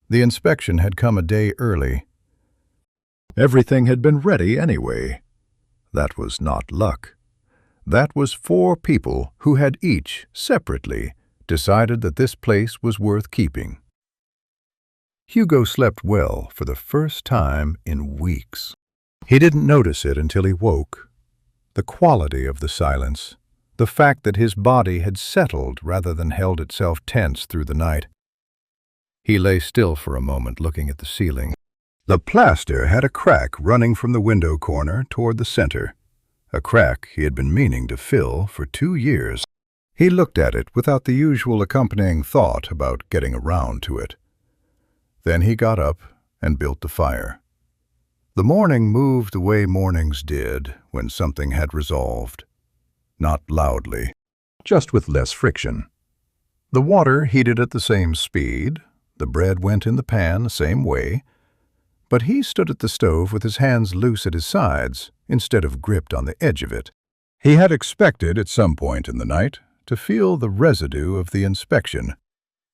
The inspection had come a day early. Everything had been ready anyway. That was not luck. That was 4 people who had each, separately, decided that this place was worth keeping. Hugo slept well for the first time in weeks. He didn't notice it until he woke. The quality of the silence, the fact that his body had settled rather than held itself tense through the night. He lay still for a moment looking at the ceiling. The plaster had a crack running from the window corner toward the center, a crack he had been meaning to fill for 2 years. He looked at it without the usual accompanying thought about getting around to it. Then he got up and built the fire. The morning moved the way mornings did when something had resolved. Not loudly, just with less friction. The water heated at the same speed, the bread went in the pan the same way, but he stood at the stove with his hands loose at his sides instead of gripped on the edge of it. He had expected at some point in the night to feel the residue of the inspection,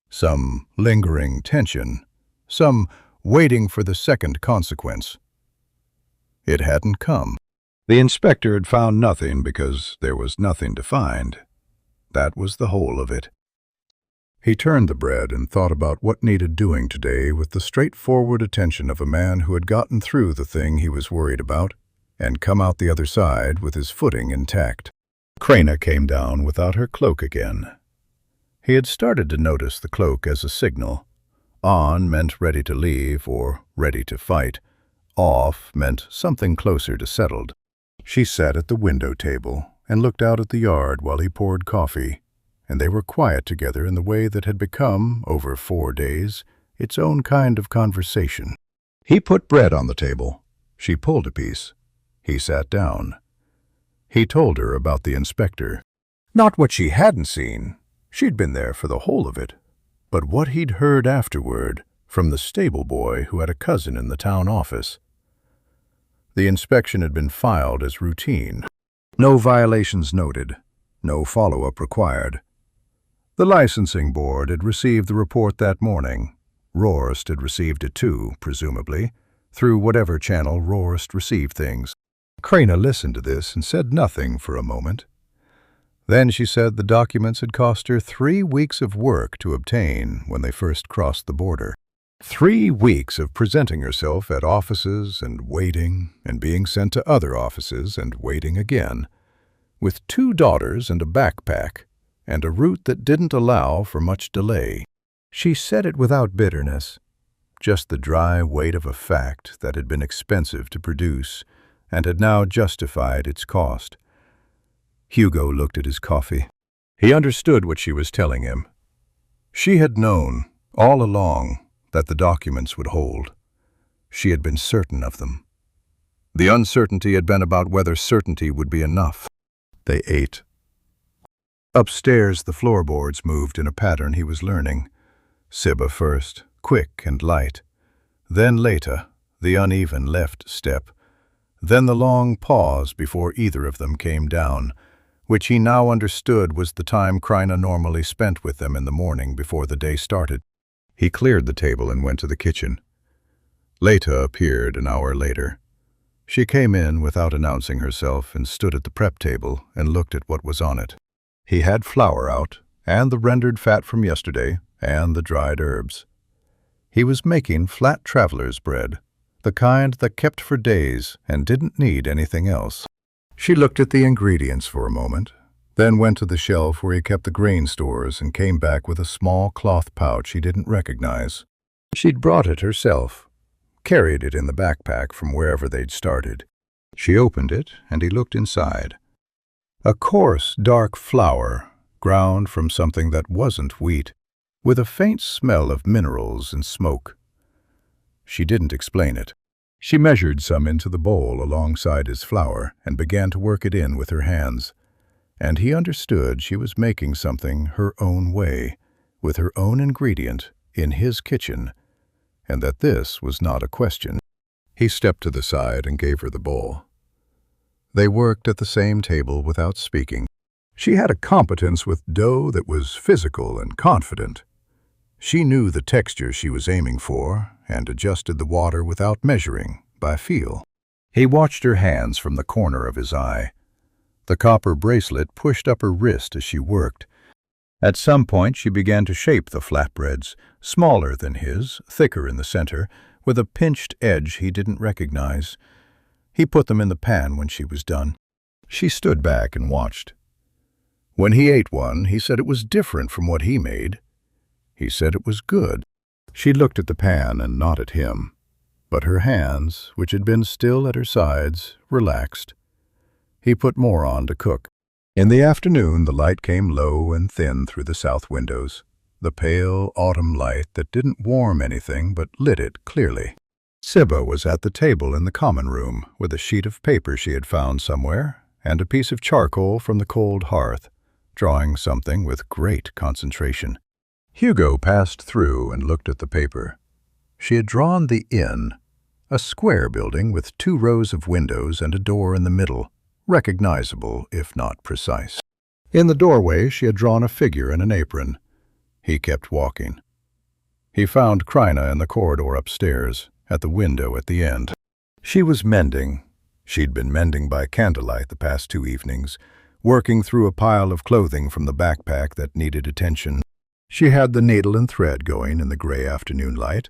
some lingering tension, some waiting for the second consequence. It hadn't come. The inspector had found nothing because there was nothing to find. That was the whole of it. He turned the bread and thought about what needed doing today with the straightforward attention of a man who had gotten through the thing he was worried about and come out the other side with his footing intact. Krena came down without her cloak again. He had started to notice the cloak as a signal. On meant ready to leave or ready to fight. Off meant something closer to settled. She sat at the window table and looked out at the yard while he poured coffee, and they were quiet together in the way that had become, over 4 days, its own kind of conversation. He put bread on the table. She pulled a piece. He sat down. He told her about the inspector. Not what she hadn't seen. She'd been there for the whole of it. But what he'd heard afterward from the stable boy who had a cousin in the town office. The inspection had been filed as routine. No violations noted. No follow-up required. The licensing board had received the report that morning. Rohrst had received it too, presumably, through whatever channel Rohrst received things. Krena listened to this and said nothing for a moment. Then she said the documents had cost her 3 weeks of work to obtain when they first crossed the border. 3 weeks of presenting herself at offices and waiting and being sent to other offices and waiting again, with 2 daughters and a backpack, and a route that didn't allow for much delay. She said it without bitterness, just the dry weight of a fact that had been expensive to produce and had now justified its cost. Hugo looked at his coffee. He understood what she was telling him. She had known, all along, that the documents would hold. She had been certain of them. The uncertainty had been about whether certainty would be enough. They ate. Upstairs, the floorboards moved in a pattern he was learning. Sibba first, quick and light. Then Leta, the uneven left step. Then the long pause before either of them came down, which he now understood was the time Krena normally spent with them in the morning before the day started. He cleared the table and went to the kitchen. Leta appeared an hour later. She came in without announcing herself and stood at the prep table and looked at what was on it. He had flour out, and the rendered fat from yesterday, and the dried herbs. He was making flat traveler's bread, the kind that kept for days and didn't need anything else. She looked at the ingredients for a moment, then went to the shelf where he kept the grain stores and came back with a small cloth pouch he didn't recognize. She'd brought it herself, carried it in the backpack from wherever they'd started. She opened it, and he looked inside. A coarse, dark flour, ground from something that wasn't wheat, with a faint smell of minerals and smoke. She didn't explain it. She measured some into the bowl alongside his flour and began to work it in with her hands. And he understood she was making something her own way, with her own ingredient, in his kitchen, and that this was not a question. He stepped to the side and gave her the bowl. They worked at the same table without speaking. She had a competence with dough that was physical and confident. She knew the texture she was aiming for and adjusted the water without measuring, by feel. He watched her hands from the corner of his eye. The copper bracelet pushed up her wrist as she worked. At some point she began to shape the flatbreads, smaller than his, thicker in the center, with a pinched edge he didn't recognize. He put them in the pan when she was done. She stood back and watched. When he ate one, he said it was different from what he made. He said it was good. She looked at the pan and not at him, but her hands, which had been still at her sides, relaxed. He put more on to cook. In the afternoon, the light came low and thin through the south windows, the pale autumn light that didn't warm anything but lit it clearly. Sibba was at the table in the common room with a sheet of paper she had found somewhere and a piece of charcoal from the cold hearth, drawing something with great concentration. Hugo passed through and looked at the paper. She had drawn the inn, a square building with 2 rows of windows and a door in the middle, recognizable if not precise. In the doorway she had drawn a figure in an apron. He kept walking. He found Kryna in the corridor upstairs, at the window at the end. She was mending. She'd been mending by candlelight the past 2 evenings, working through a pile of clothing from the backpack that needed attention. She had the needle and thread going in the gray afternoon light,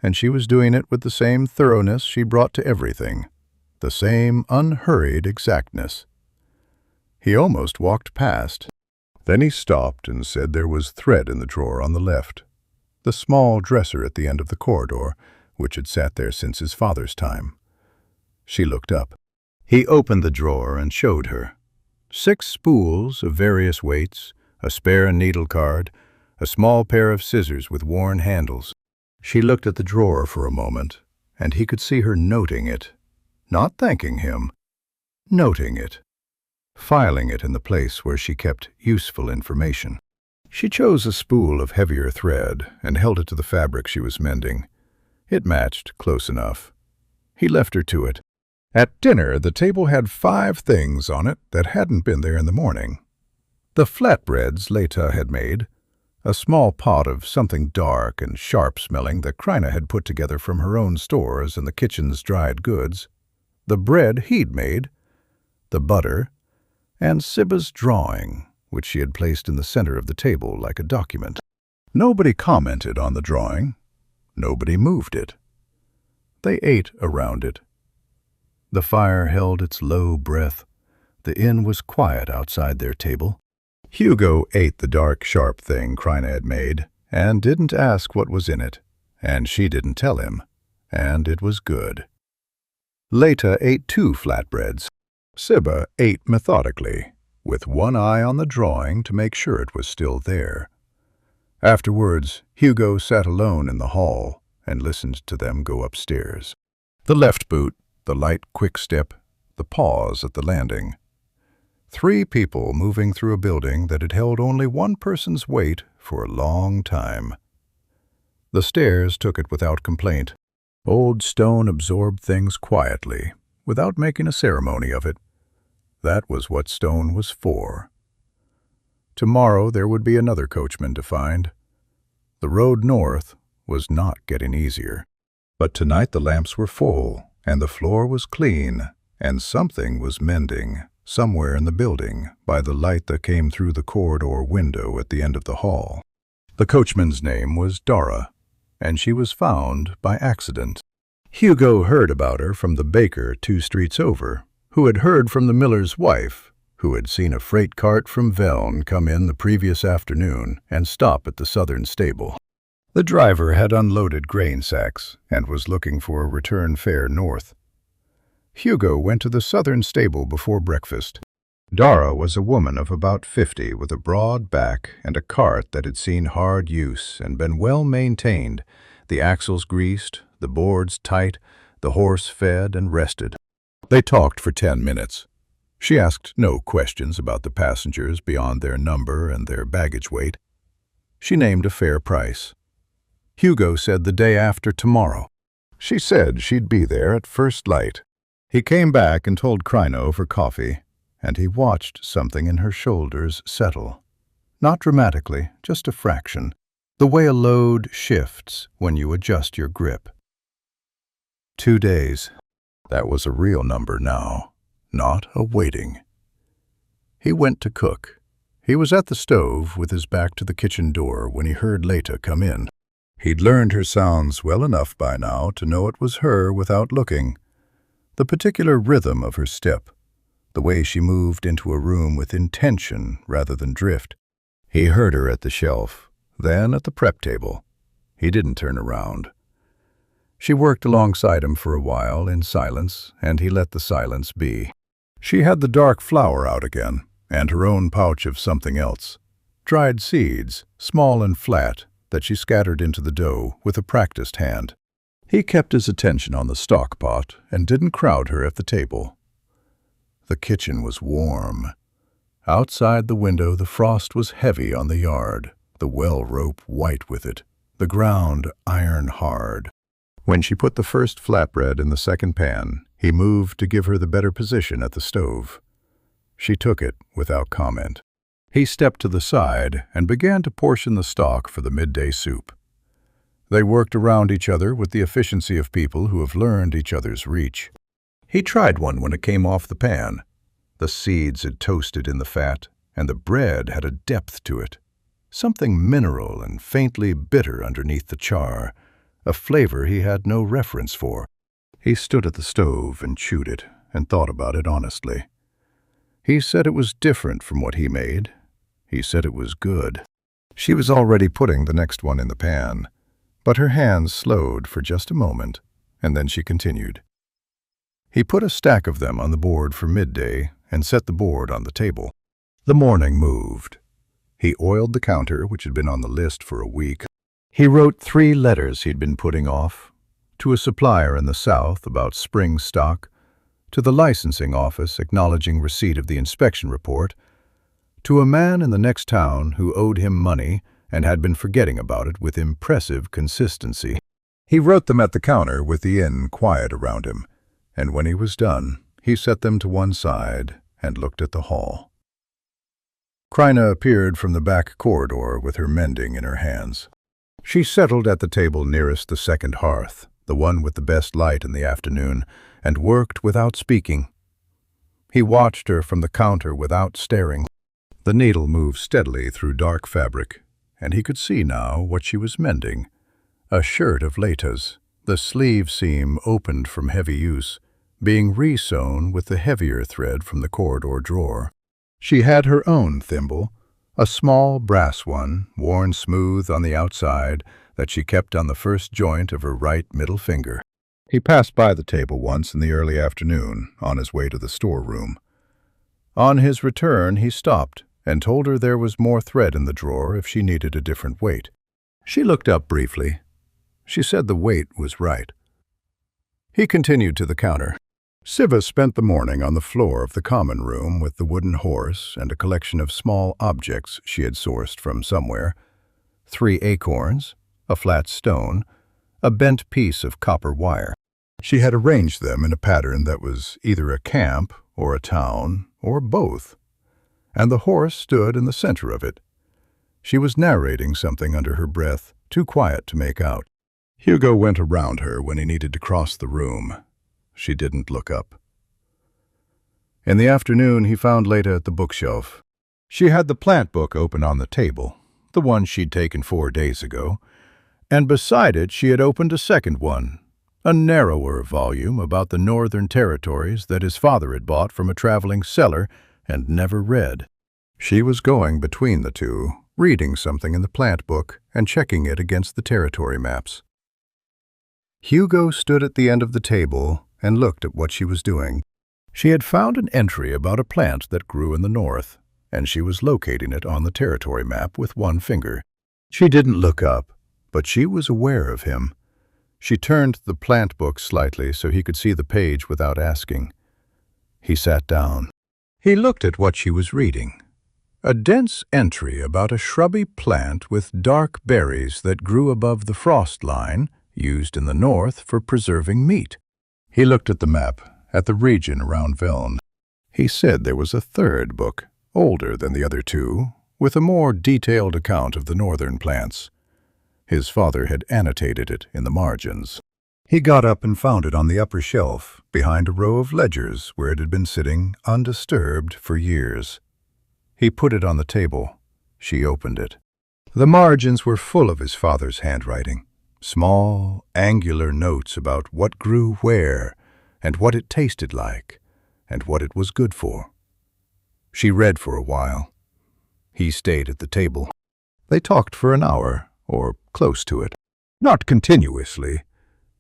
and she was doing it with the same thoroughness she brought to everything, the same unhurried exactness. He almost walked past. Then he stopped and said there was thread in the drawer on the left, the small dresser at the end of the corridor, which had sat there since his father's time. She looked up. He opened the drawer and showed her 6 spools of various weights, a spare needle card, a small pair of scissors with worn handles. She looked at the drawer for a moment, and he could see her noting it, not thanking him, noting it, filing it in the place where she kept useful information. She chose a spool of heavier thread and held it to the fabric she was mending. It matched close enough. He left her to it. At dinner, the table had 5 things on it that hadn't been there in the morning. The flatbreads Leta had made, a small pot of something dark and sharp-smelling that Kryna had put together from her own stores and the kitchen's dried goods, the bread he'd made, the butter, and Sibba's drawing, which she had placed in the center of the table like a document. Nobody commented on the drawing. Nobody moved it. They ate around it. The fire held its low breath. The inn was quiet outside their table. Hugo ate the dark, sharp thing Kryna had made, and didn't ask what was in it, and she didn't tell him, and it was good. Leta ate 2 flatbreads. Sibba ate methodically, with one eye on the drawing to make sure it was still there. Afterwards, Hugo sat alone in the hall and listened to them go upstairs. The left boot, the light quick step, the pause at the landing. 3 people moving through a building that had held only one person's weight for a long time. The stairs took it without complaint. Old stone absorbed things quietly, without making a ceremony of it. That was what stone was for. Tomorrow there would be another coachman to find. The road north was not getting easier. But tonight the lamps were full, and the floor was clean, and something was mending somewhere in the building by the light that came through the corridor window at the end of the hall. The coachman's name was Dara, and she was found by accident. Hugo heard about her from the baker 2 streets over, who had heard from the miller's wife, who had seen a freight cart from Veln come in the previous afternoon and stop at the southern stable. The driver had unloaded grain sacks and was looking for a return fare north. Hugo went to the southern stable before breakfast. Dara was a woman of about 50 with a broad back and a cart that had seen hard use and been well maintained, the axles greased, the boards tight, the horse fed and rested. They talked for 10 minutes. She asked no questions about the passengers beyond their number and their baggage weight. She named a fair price. Hugo said the day after tomorrow. She said she'd be there at first light. He came back and told Kryno for coffee, and he watched something in her shoulders settle. Not dramatically, just a fraction. The way a load shifts when you adjust your grip. 2 days. That was a real number now, not a waiting. He went to cook. He was at the stove with his back to the kitchen door when he heard Leta come in. He'd learned her sounds well enough by now to know it was her without looking. The particular rhythm of her step, the way she moved into a room with intention rather than drift. He heard her at the shelf, then at the prep table. He didn't turn around. She worked alongside him for a while in silence, and he let the silence be. She had the dark flour out again, and her own pouch of something else. Dried seeds, small and flat, that she scattered into the dough with a practiced hand. He kept his attention on the stock pot and didn't crowd her at the table. The kitchen was warm. Outside the window the frost was heavy on the yard, the well rope white with it, the ground iron hard. When she put the first flatbread in the second pan, he moved to give her the better position at the stove. She took it without comment. He stepped to the side and began to portion the stock for the midday soup. They worked around each other with the efficiency of people who have learned each other's reach. He tried one when it came off the pan. The seeds had toasted in the fat, and the bread had a depth to it, something mineral and faintly bitter underneath the char, a flavor he had no reference for. He stood at the stove and chewed it and thought about it honestly. He said it was different from what he made. He said it was good. She was already putting the next one in the pan, but her hands slowed for just a moment, and then she continued. He put a stack of them on the board for midday and set the board on the table. The morning moved. He oiled the counter, which had been on the list for a week. He wrote 3 letters he'd been putting off, to a supplier in the south about spring stock, to the licensing office acknowledging receipt of the inspection report, to a man in the next town who owed him money and had been forgetting about it with impressive consistency. He wrote them at the counter with the inn quiet around him, and when he was done, he set them to one side and looked at the hall. Kryna appeared from the back corridor with her mending in her hands. She settled at the table nearest the second hearth, the one with the best light in the afternoon, and worked without speaking. He watched her from the counter without staring. The needle moved steadily through dark fabric, and he could see now what she was mending. A shirt of Leta's, the sleeve seam opened from heavy use, being re-sewn with the heavier thread from the corridor drawer. She had her own thimble, a small brass one, worn smooth on the outside, that she kept on the first joint of her right middle finger. He passed by the table once in the early afternoon, on his way to the storeroom. On his return, he stopped and told her there was more thread in the drawer if she needed a different weight. She looked up briefly. She said the weight was right. He continued to the counter. Siva spent the morning on the floor of the common room with the wooden horse and a collection of small objects she had sourced from somewhere. 3 acorns, a flat stone, a bent piece of copper wire. She had arranged them in a pattern that was either a camp or a town or both, and the horse stood in the center of it. She was narrating something under her breath, too quiet to make out. Hugo went around her when he needed to cross the room. She didn't look up. In the afternoon, he found Leta at the bookshelf. She had the plant book open on the table, the one she'd taken 4 days ago, and beside it she had opened a second one, a narrower volume about the northern territories that his father had bought from a traveling seller and never read. She was going between the two, reading something in the plant book and checking it against the territory maps. Hugo stood at the end of the table and looked at what she was doing. She had found an entry about a plant that grew in the north, and she was locating it on the territory map with one finger. She didn't look up, but she was aware of him. She turned the plant book slightly so he could see the page without asking. He sat down. He looked at what she was reading. A dense entry about a shrubby plant with dark berries that grew above the frost line, used in the north for preserving meat. He looked at the map, at the region around Veln. He said there was a third book, older than the other two, with a more detailed account of the northern plants. His father had annotated it in the margins. He got up and found it on the upper shelf, behind a row of ledgers where it had been sitting undisturbed for years. He put it on the table. She opened it. The margins were full of his father's handwriting, small, angular notes about what grew where, and what it tasted like, and what it was good for. She read for a while. He stayed at the table. They talked for an hour, or close to it. Not continuously.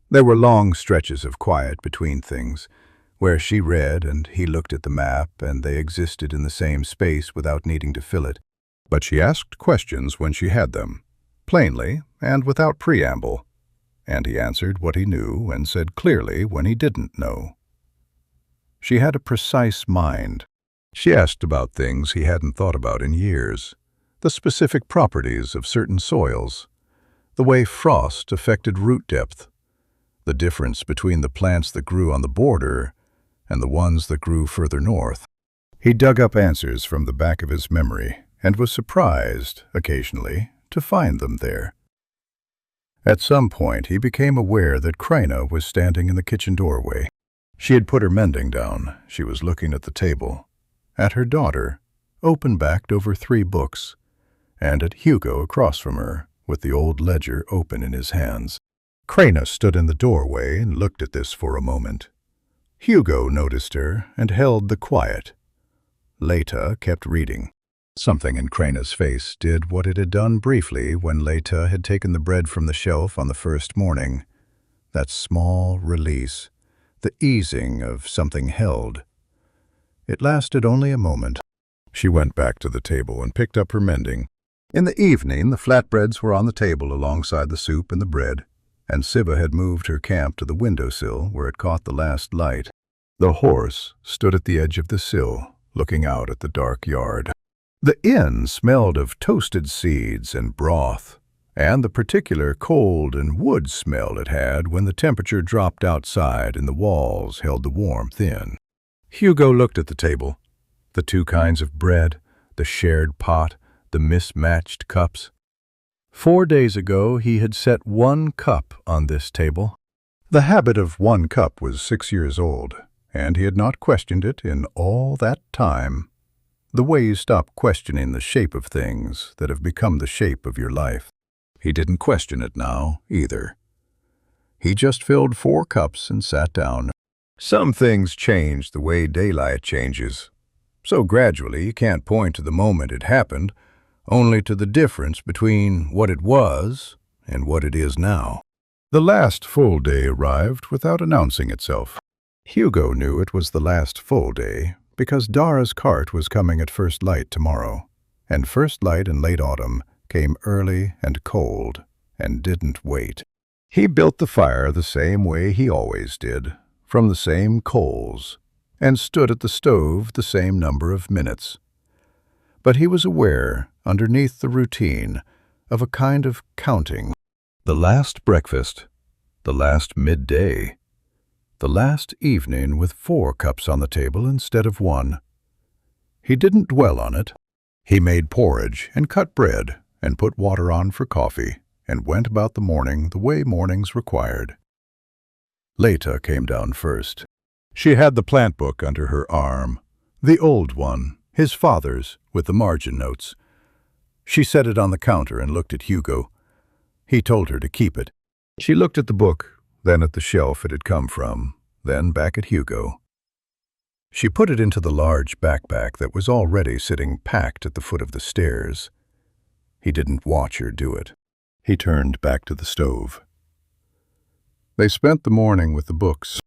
There were long stretches of quiet between things, where she read and he looked at the map, and they existed in the same space without needing to fill it. But she asked questions when she had them, plainly and without preamble, and he answered what he knew and said clearly when he didn't know. She had a precise mind. She asked about things he hadn't thought about in years, the specific properties of certain soils, the way frost affected root depth, the difference between the plants that grew on the border and the ones that grew further north. He dug up answers from the back of his memory and was surprised, occasionally, to find them there. At some point, he became aware that Kraina was standing in the kitchen doorway. She had put her mending down. She was looking at the table, at her daughter, open-backed over 3 books, and at Hugo across from her, with the old ledger open in his hands. Kraina stood in the doorway and looked at this for a moment. Hugo noticed her and held the quiet. Leta kept reading. Something in Kraina's face did what it had done briefly when Leta had taken the bread from the shelf on the first morning. That small release, the easing of something held. It lasted only a moment. She went back to the table and picked up her mending. In the evening, the flatbreads were on the table alongside the soup and the bread, and Siva had moved her camp to the windowsill where it caught the last light. The horse stood at the edge of the sill, looking out at the dark yard. The inn smelled of toasted seeds and broth, and the particular cold and wood smell it had when the temperature dropped outside and the walls held the warmth in. Hugo looked at the table. The 2 kinds of bread, the shared pot, the mismatched cups. 4 days ago he had set 1 cup on this table. The habit of 1 cup was 6 years old, and he had not questioned it in all that time. The way you stop questioning the shape of things that have become the shape of your life. He didn't question it now, either. He just filled 4 cups and sat down. Some things change the way daylight changes. So gradually you can't point to the moment it happened, only to the difference between what it was and what it is now. The last full day arrived without announcing itself. Hugo knew it was the last full day because Dara's cart was coming at first light tomorrow, and first light in late autumn came early and cold and didn't wait. He built the fire the same way he always did, from the same coals, and stood at the stove the same number of minutes. But he was aware, underneath the routine, of a kind of counting. The last breakfast, the last midday, the last evening with 4 cups on the table instead of 1. He didn't dwell on it. He made porridge and cut bread and put water on for coffee and went about the morning the way mornings required. Leta came down first. She had the plant book under her arm, the old one, his father's, with the margin notes. She set it on the counter and looked at Hugo. He told her to keep it. She looked at the book, then at the shelf it had come from, then back at Hugo. She put it into the large backpack that was already sitting packed at the foot of the stairs. He didn't watch her do it. He turned back to the stove. They spent the morning with the books.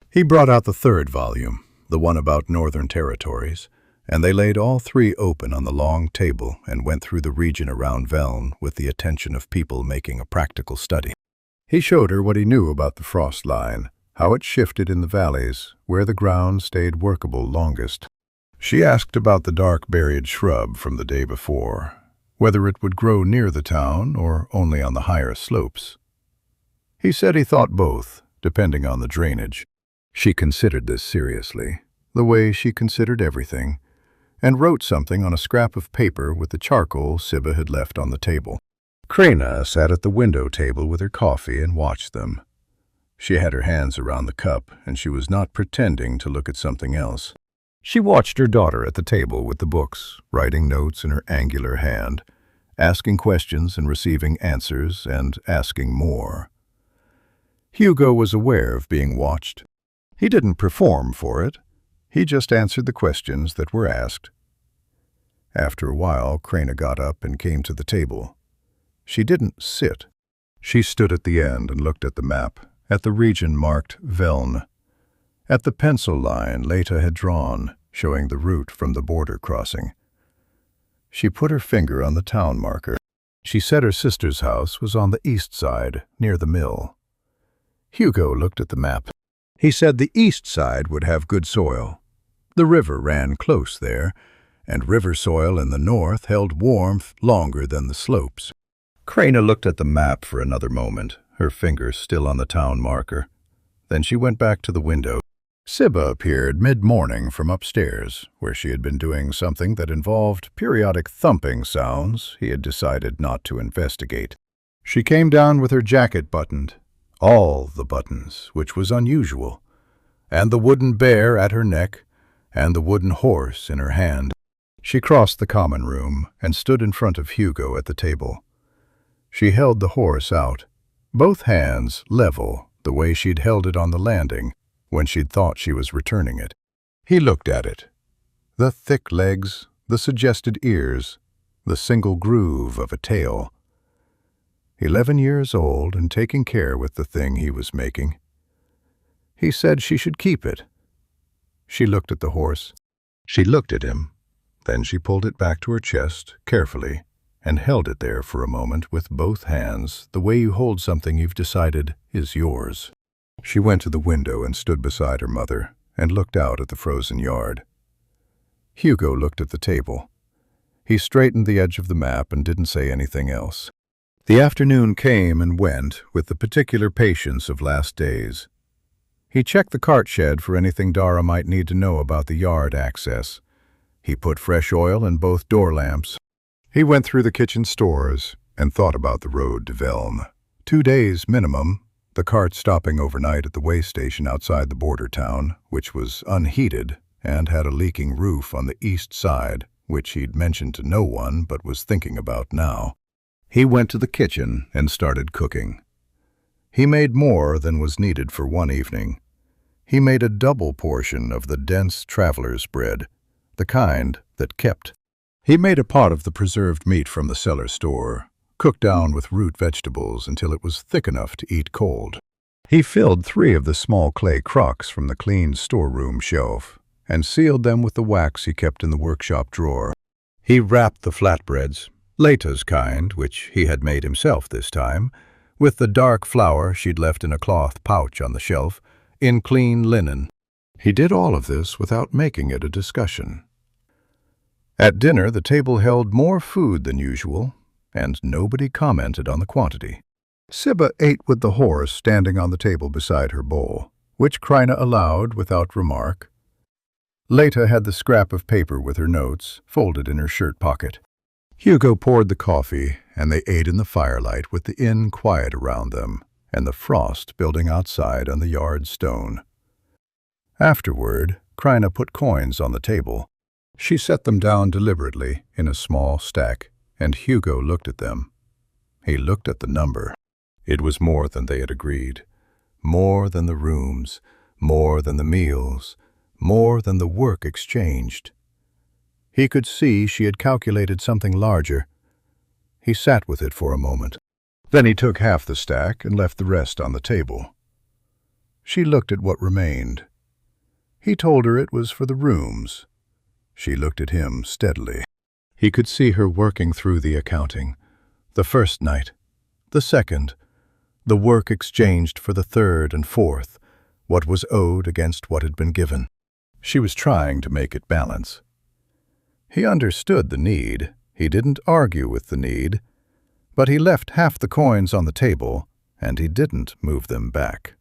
He brought out the third volume, the one about Northern Territories, and they laid all three open on the long table and went through the region around Veln with the attention of people making a practical study. He showed her what he knew about the frost line, how it shifted in the valleys, where the ground stayed workable longest. She asked about the dark buried shrub from the day before, whether it would grow near the town or only on the higher slopes. He said he thought both, depending on the drainage. She considered this seriously, the way she considered everything, and wrote something on a scrap of paper with the charcoal Sibba had left on the table. Kraina sat at the window table with her coffee and watched them. She had her hands around the cup, and she was not pretending to look at something else. She watched her daughter at the table with the books, writing notes in her angular hand, asking questions and receiving answers and asking more. Hugo was aware of being watched. He didn't perform for it. He just answered the questions that were asked. After a while, Kraina got up and came to the table. She didn't sit. She stood at the end and looked at the map, at the region marked Veln, at the pencil line Leta had drawn, showing the route from the border crossing. She put her finger on the town marker. She said her sister's house was on the east side, near the mill. Hugo looked at the map. He said the east side would have good soil. The river ran close there, and river soil in the north held warmth longer than the slopes. Kraina looked at the map for another moment, her finger still on the town marker. Then she went back to the window. Sibba appeared mid-morning from upstairs, where she had been doing something that involved periodic thumping sounds he had decided not to investigate. She came down with her jacket buttoned, all the buttons, which was unusual, and the wooden bear at her neck, and the wooden horse in her hand. She crossed the common room and stood in front of Hugo at the table. She held the horse out, both hands level, the way she'd held it on the landing when she'd thought she was returning it. He looked at it. The thick legs, the suggested ears, the single groove of a tail. 11 years old and taking care with the thing he was making. He said she should keep it. She looked at the horse. She looked at him. Then she pulled it back to her chest, carefully, and held it there for a moment with both hands, the way you hold something you've decided is yours. She went to the window and stood beside her mother and looked out at the frozen yard. Hugo looked at the table. He straightened the edge of the map and didn't say anything else. The afternoon came and went with the particular patience of last days. He checked the cart shed for anything Dara might need to know about the yard access. He put fresh oil in both door lamps. He went through the kitchen stores and thought about the road to Veln. 2 days minimum, the cart stopping overnight at the way station outside the border town, which was unheated and had a leaking roof on the east side, which he'd mentioned to no one but was thinking about now. He went to the kitchen and started cooking. He made more than was needed for one evening. He made a double portion of the dense traveler's bread, the kind that kept. He made a pot of the preserved meat from the cellar store, cooked down with root vegetables until it was thick enough to eat cold. He filled 3 of the small clay crocks from the cleaned storeroom shelf and sealed them with the wax he kept in the workshop drawer. He wrapped the flatbreads, Leta's kind, which he had made himself this time, with the dark flour she'd left in a cloth pouch on the shelf, in clean linen. He did all of this without making it a discussion. At dinner, the table held more food than usual, and nobody commented on the quantity. Sibba ate with the horse standing on the table beside her bowl, which Kraina allowed without remark. Leta had the scrap of paper with her notes folded in her shirt pocket. Hugo poured the coffee, and they ate in the firelight with the inn quiet around them and the frost building outside on the yard stone. Afterward, Kraina put coins on the table. She set them down deliberately in a small stack, and Hugo looked at them. He looked at the number. It was more than they had agreed. more than the rooms, more than the meals, more than the work exchanged. He could see she had calculated something larger. He sat with it for a moment. Then he took half the stack and left the rest on the table. She looked at what remained. He told her it was for the rooms. She looked at him steadily. He could see her working through the accounting. The first night, the second, the work exchanged for the third and fourth, what was owed against what had been given. She was trying to make it balance. He understood the need. He didn't argue with the need. But he left half the coins on the table, and he didn't move them back.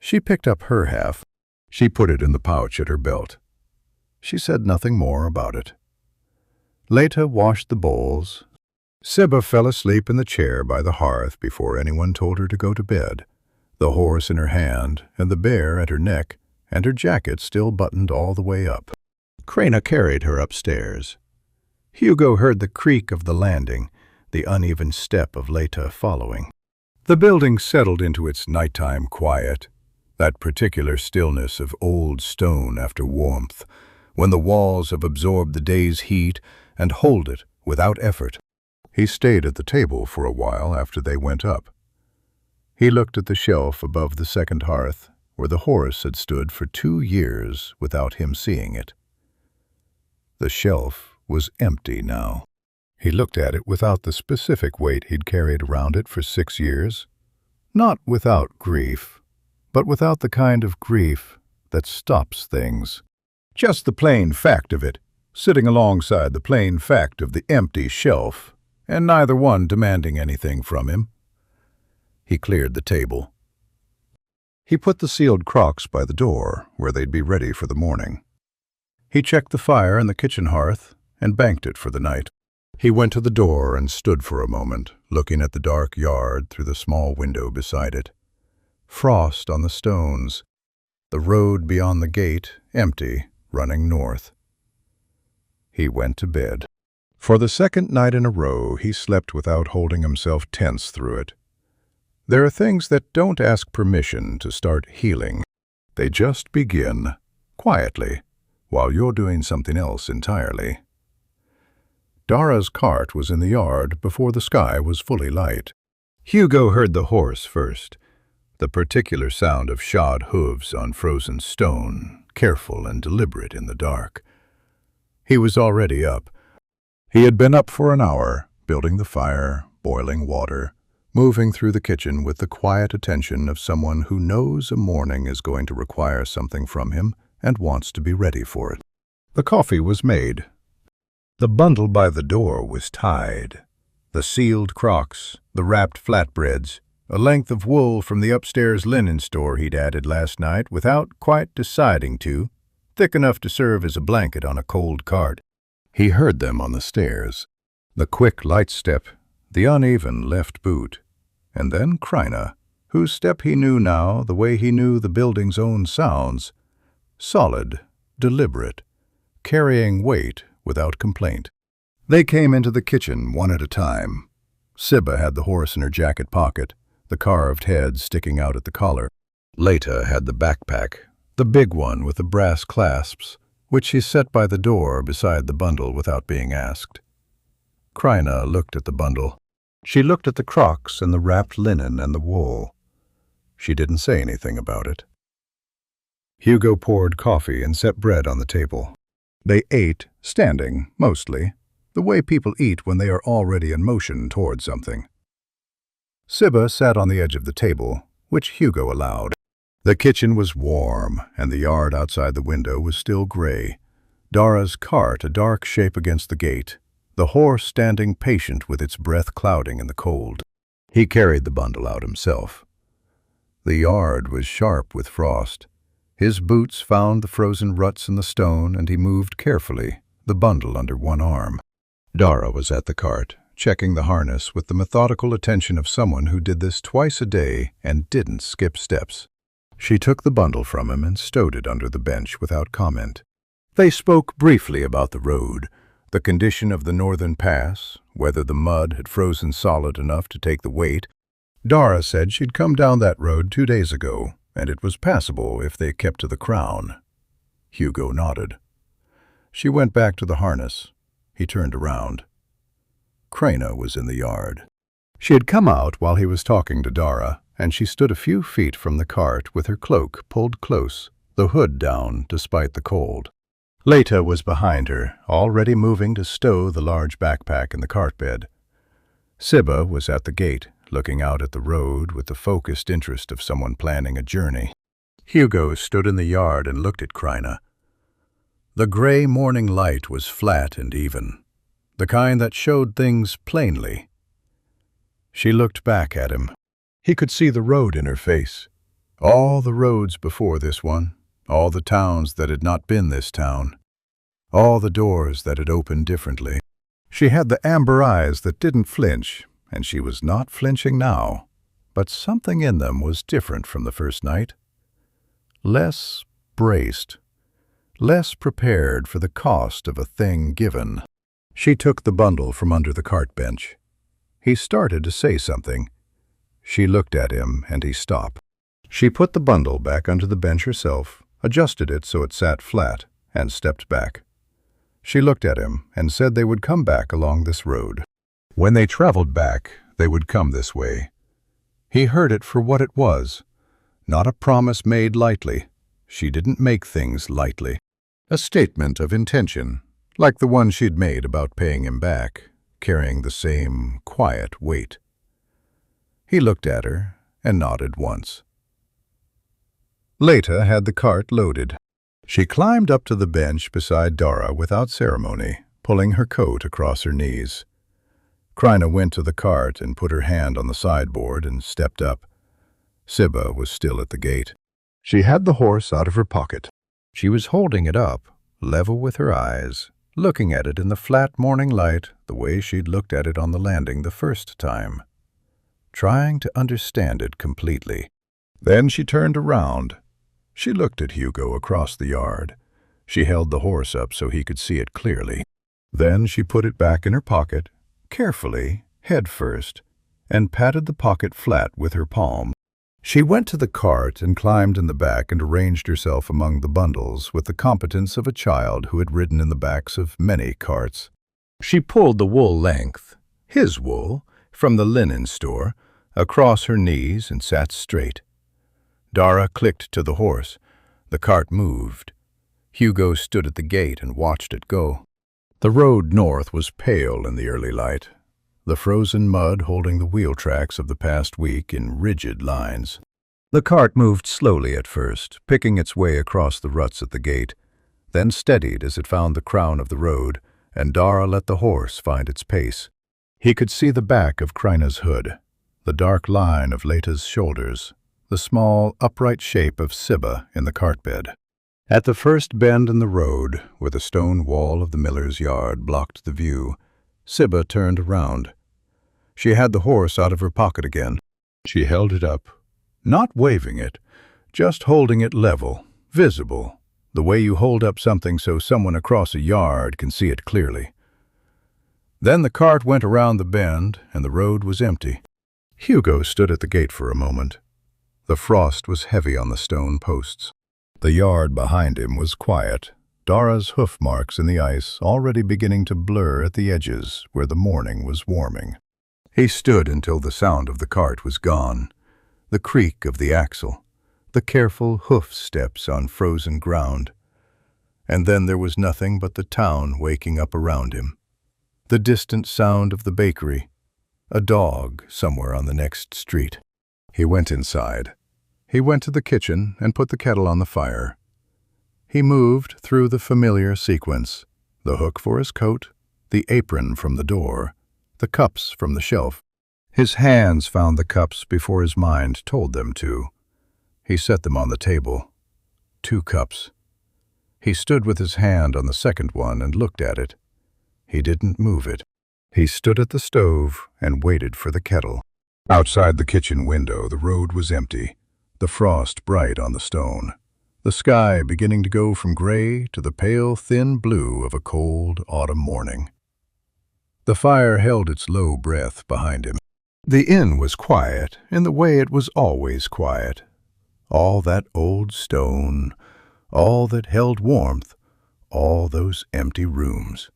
She picked up her half. She put it in the pouch at her belt. She said nothing more about it. Leta washed the bowls. Sibba fell asleep in the chair by the hearth before anyone told her to go to bed, the horse in her hand and the bear at her neck, and her jacket still buttoned all the way up. Krena carried her upstairs. Hugo heard the creak of the landing, the uneven step of Leta following. The building settled into its nighttime quiet, that particular stillness of old stone after warmth, when the walls have absorbed the day's heat and hold it without effort. He stayed at the table for a while after they went up. He looked at the shelf above the second hearth, where the horse had stood for 2 years without him seeing it. The shelf was empty now. He looked at it without the specific weight he'd carried around it for 6 years. Not without grief, but without the kind of grief that stops things. Just the plain fact of it, sitting alongside the plain fact of the empty shelf, and neither one demanding anything from him. He cleared the table. He put the sealed crocks by the door, where they'd be ready for the morning. He checked the fire in the kitchen hearth and banked it for the night. He went to the door and stood for a moment, looking at the dark yard through the small window beside it. Frost on the stones. The road beyond the gate, empty, running north. He went to bed. For the second night in a row, he slept without holding himself tense through it. There are things that don't ask permission to start healing. They just begin, quietly, while you're doing something else entirely. Dara's cart was in the yard before the sky was fully light. Hugo heard the horse first, the particular sound of shod hooves on frozen stone, careful and deliberate in the dark. He was already up. He had been up for an hour, building the fire, boiling water, moving through the kitchen with the quiet attention of someone who knows a morning is going to require something from him and wants to be ready for it. The coffee was made. The bundle by the door was tied. The sealed crocks, the wrapped flatbreads, a length of wool from the upstairs linen store he'd added last night without quite deciding to, thick enough to serve as a blanket on a cold cart. He heard them on the stairs. The quick, light step, the uneven left boot, and then Krena, whose step he knew now the way he knew the building's own sounds, solid, deliberate, carrying weight without complaint. They came into the kitchen one at a time. Sibba had the horse in her jacket pocket, the carved head sticking out at the collar. Leta had the backpack, the big one with the brass clasps, which she set by the door beside the bundle without being asked. Krena looked at the bundle. She looked at the crocks and the wrapped linen and the wool. She didn't say anything about it. Hugo poured coffee and set bread on the table. They ate, standing, mostly, the way people eat when they are already in motion toward something. Sibba sat on the edge of the table, which Hugo allowed. The kitchen was warm, and the yard outside the window was still gray. Dara's cart a dark shape against the gate, the horse standing patient with its breath clouding in the cold. He carried the bundle out himself. The yard was sharp with frost. His boots found the frozen ruts in the stone, and he moved carefully, the bundle under one arm. Dara was at the cart, checking the harness with the methodical attention of someone who did this twice a day and didn't skip steps. She took the bundle from him and stowed it under the bench without comment. They spoke briefly about the road, the condition of the northern pass, whether the mud had frozen solid enough to take the weight. Dara said she'd come down that road 2 days ago, and it was passable if they kept to the crown. Hugo nodded. She went back to the harness. He turned around. Kraina was in the yard. She had come out while he was talking to Dara, and she stood a few feet from the cart with her cloak pulled close, the hood down despite the cold. Leta was behind her, already moving to stow the large backpack in the cart bed. Sibba was at the gate, looking out at the road with the focused interest of someone planning a journey. Hugo stood in the yard and looked at Kraina. The gray morning light was flat and even, the kind that showed things plainly. She looked back at him. He could see the road in her face. All the roads before this one, all the towns that had not been this town, all the doors that had opened differently. She had the amber eyes that didn't flinch, and she was not flinching now, but something in them was different from the first night. Less braced, less prepared for the cost of a thing given. She took the bundle from under the cart bench. He started to say something. She looked at him, and he stopped. She put the bundle back under the bench herself, adjusted it so it sat flat, and stepped back. She looked at him and said they would come back along this road. When they traveled back, they would come this way. He heard it for what it was, not a promise made lightly. She didn't make things lightly. A statement of intention, like the one she'd made about paying him back, carrying the same quiet weight. He looked at her and nodded once. Leta had the cart loaded. She climbed up to the bench beside Dara without ceremony, pulling her coat across her knees. Kraina went to the cart and put her hand on the sideboard and stepped up. Sibba was still at the gate. She had the horse out of her pocket. She was holding it up, level with her eyes, looking at it in the flat morning light the way she'd looked at it on the landing the first time, trying to understand it completely. Then she turned around. She looked at Hugo across the yard. She held the horse up so he could see it clearly. Then she put it back in her pocket, carefully, head first, and patted the pocket flat with her palm. She went to the cart and climbed in the back and arranged herself among the bundles with the competence of a child who had ridden in the backs of many carts. She pulled the wool length, his wool, from the linen store, across her knees and sat straight. Dara clicked to the horse. The cart moved. Hugo stood at the gate and watched it go. The road north was pale in the early light, the frozen mud holding the wheel tracks of the past week in rigid lines. The cart moved slowly at first, picking its way across the ruts at the gate, then steadied as it found the crown of the road, and Dara let the horse find its pace. He could see the back of Kraina's hood, the dark line of Leta's shoulders, the small, upright shape of Sibba in the cart bed. At the first bend in the road, where the stone wall of the miller's yard blocked the view, Sibba turned around. She had the horse out of her pocket again. She held it up, not waving it, just holding it level, visible, the way you hold up something so someone across a yard can see it clearly. Then the cart went around the bend, and the road was empty. Hugo stood at the gate for a moment. The frost was heavy on the stone posts. The yard behind him was quiet, Dara's hoof marks in the ice already beginning to blur at the edges where the morning was warming. He stood until the sound of the cart was gone, the creak of the axle, the careful hoof steps on frozen ground. And then there was nothing but the town waking up around him. The distant sound of the bakery, a dog somewhere on the next street. He went inside. He went to the kitchen and put the kettle on the fire. He moved through the familiar sequence, the hook for his coat, the apron from the door, the cups from the shelf. His hands found the cups before his mind told them to. He set them on the table. 2 cups. He stood with his hand on the second one and looked at it. He didn't move it. He stood at the stove and waited for the kettle. Outside the kitchen window, the road was empty, the frost bright on the stone, the sky beginning to go from gray to the pale, thin blue of a cold autumn morning. The fire held its low breath behind him. The inn was quiet in the way it was always quiet. All that old stone, all that held warmth, all those empty rooms.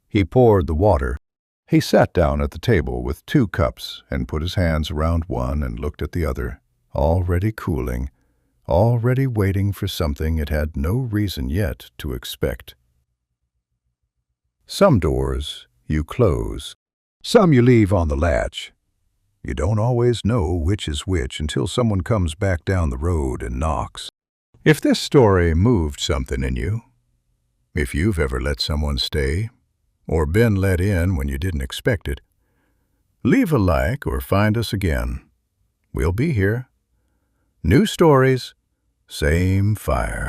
He poured the water. He sat down at the table with 2 cups and put his hands around one and looked at the other, already cooling, already waiting for something it had no reason yet to expect. Some doors you close. Some you leave on the latch. You don't always know which is which until someone comes back down the road and knocks. If this story moved something in you, if you've ever let someone stay, or been let in when you didn't expect it, leave a like or find us again. We'll be here. New stories, same fire.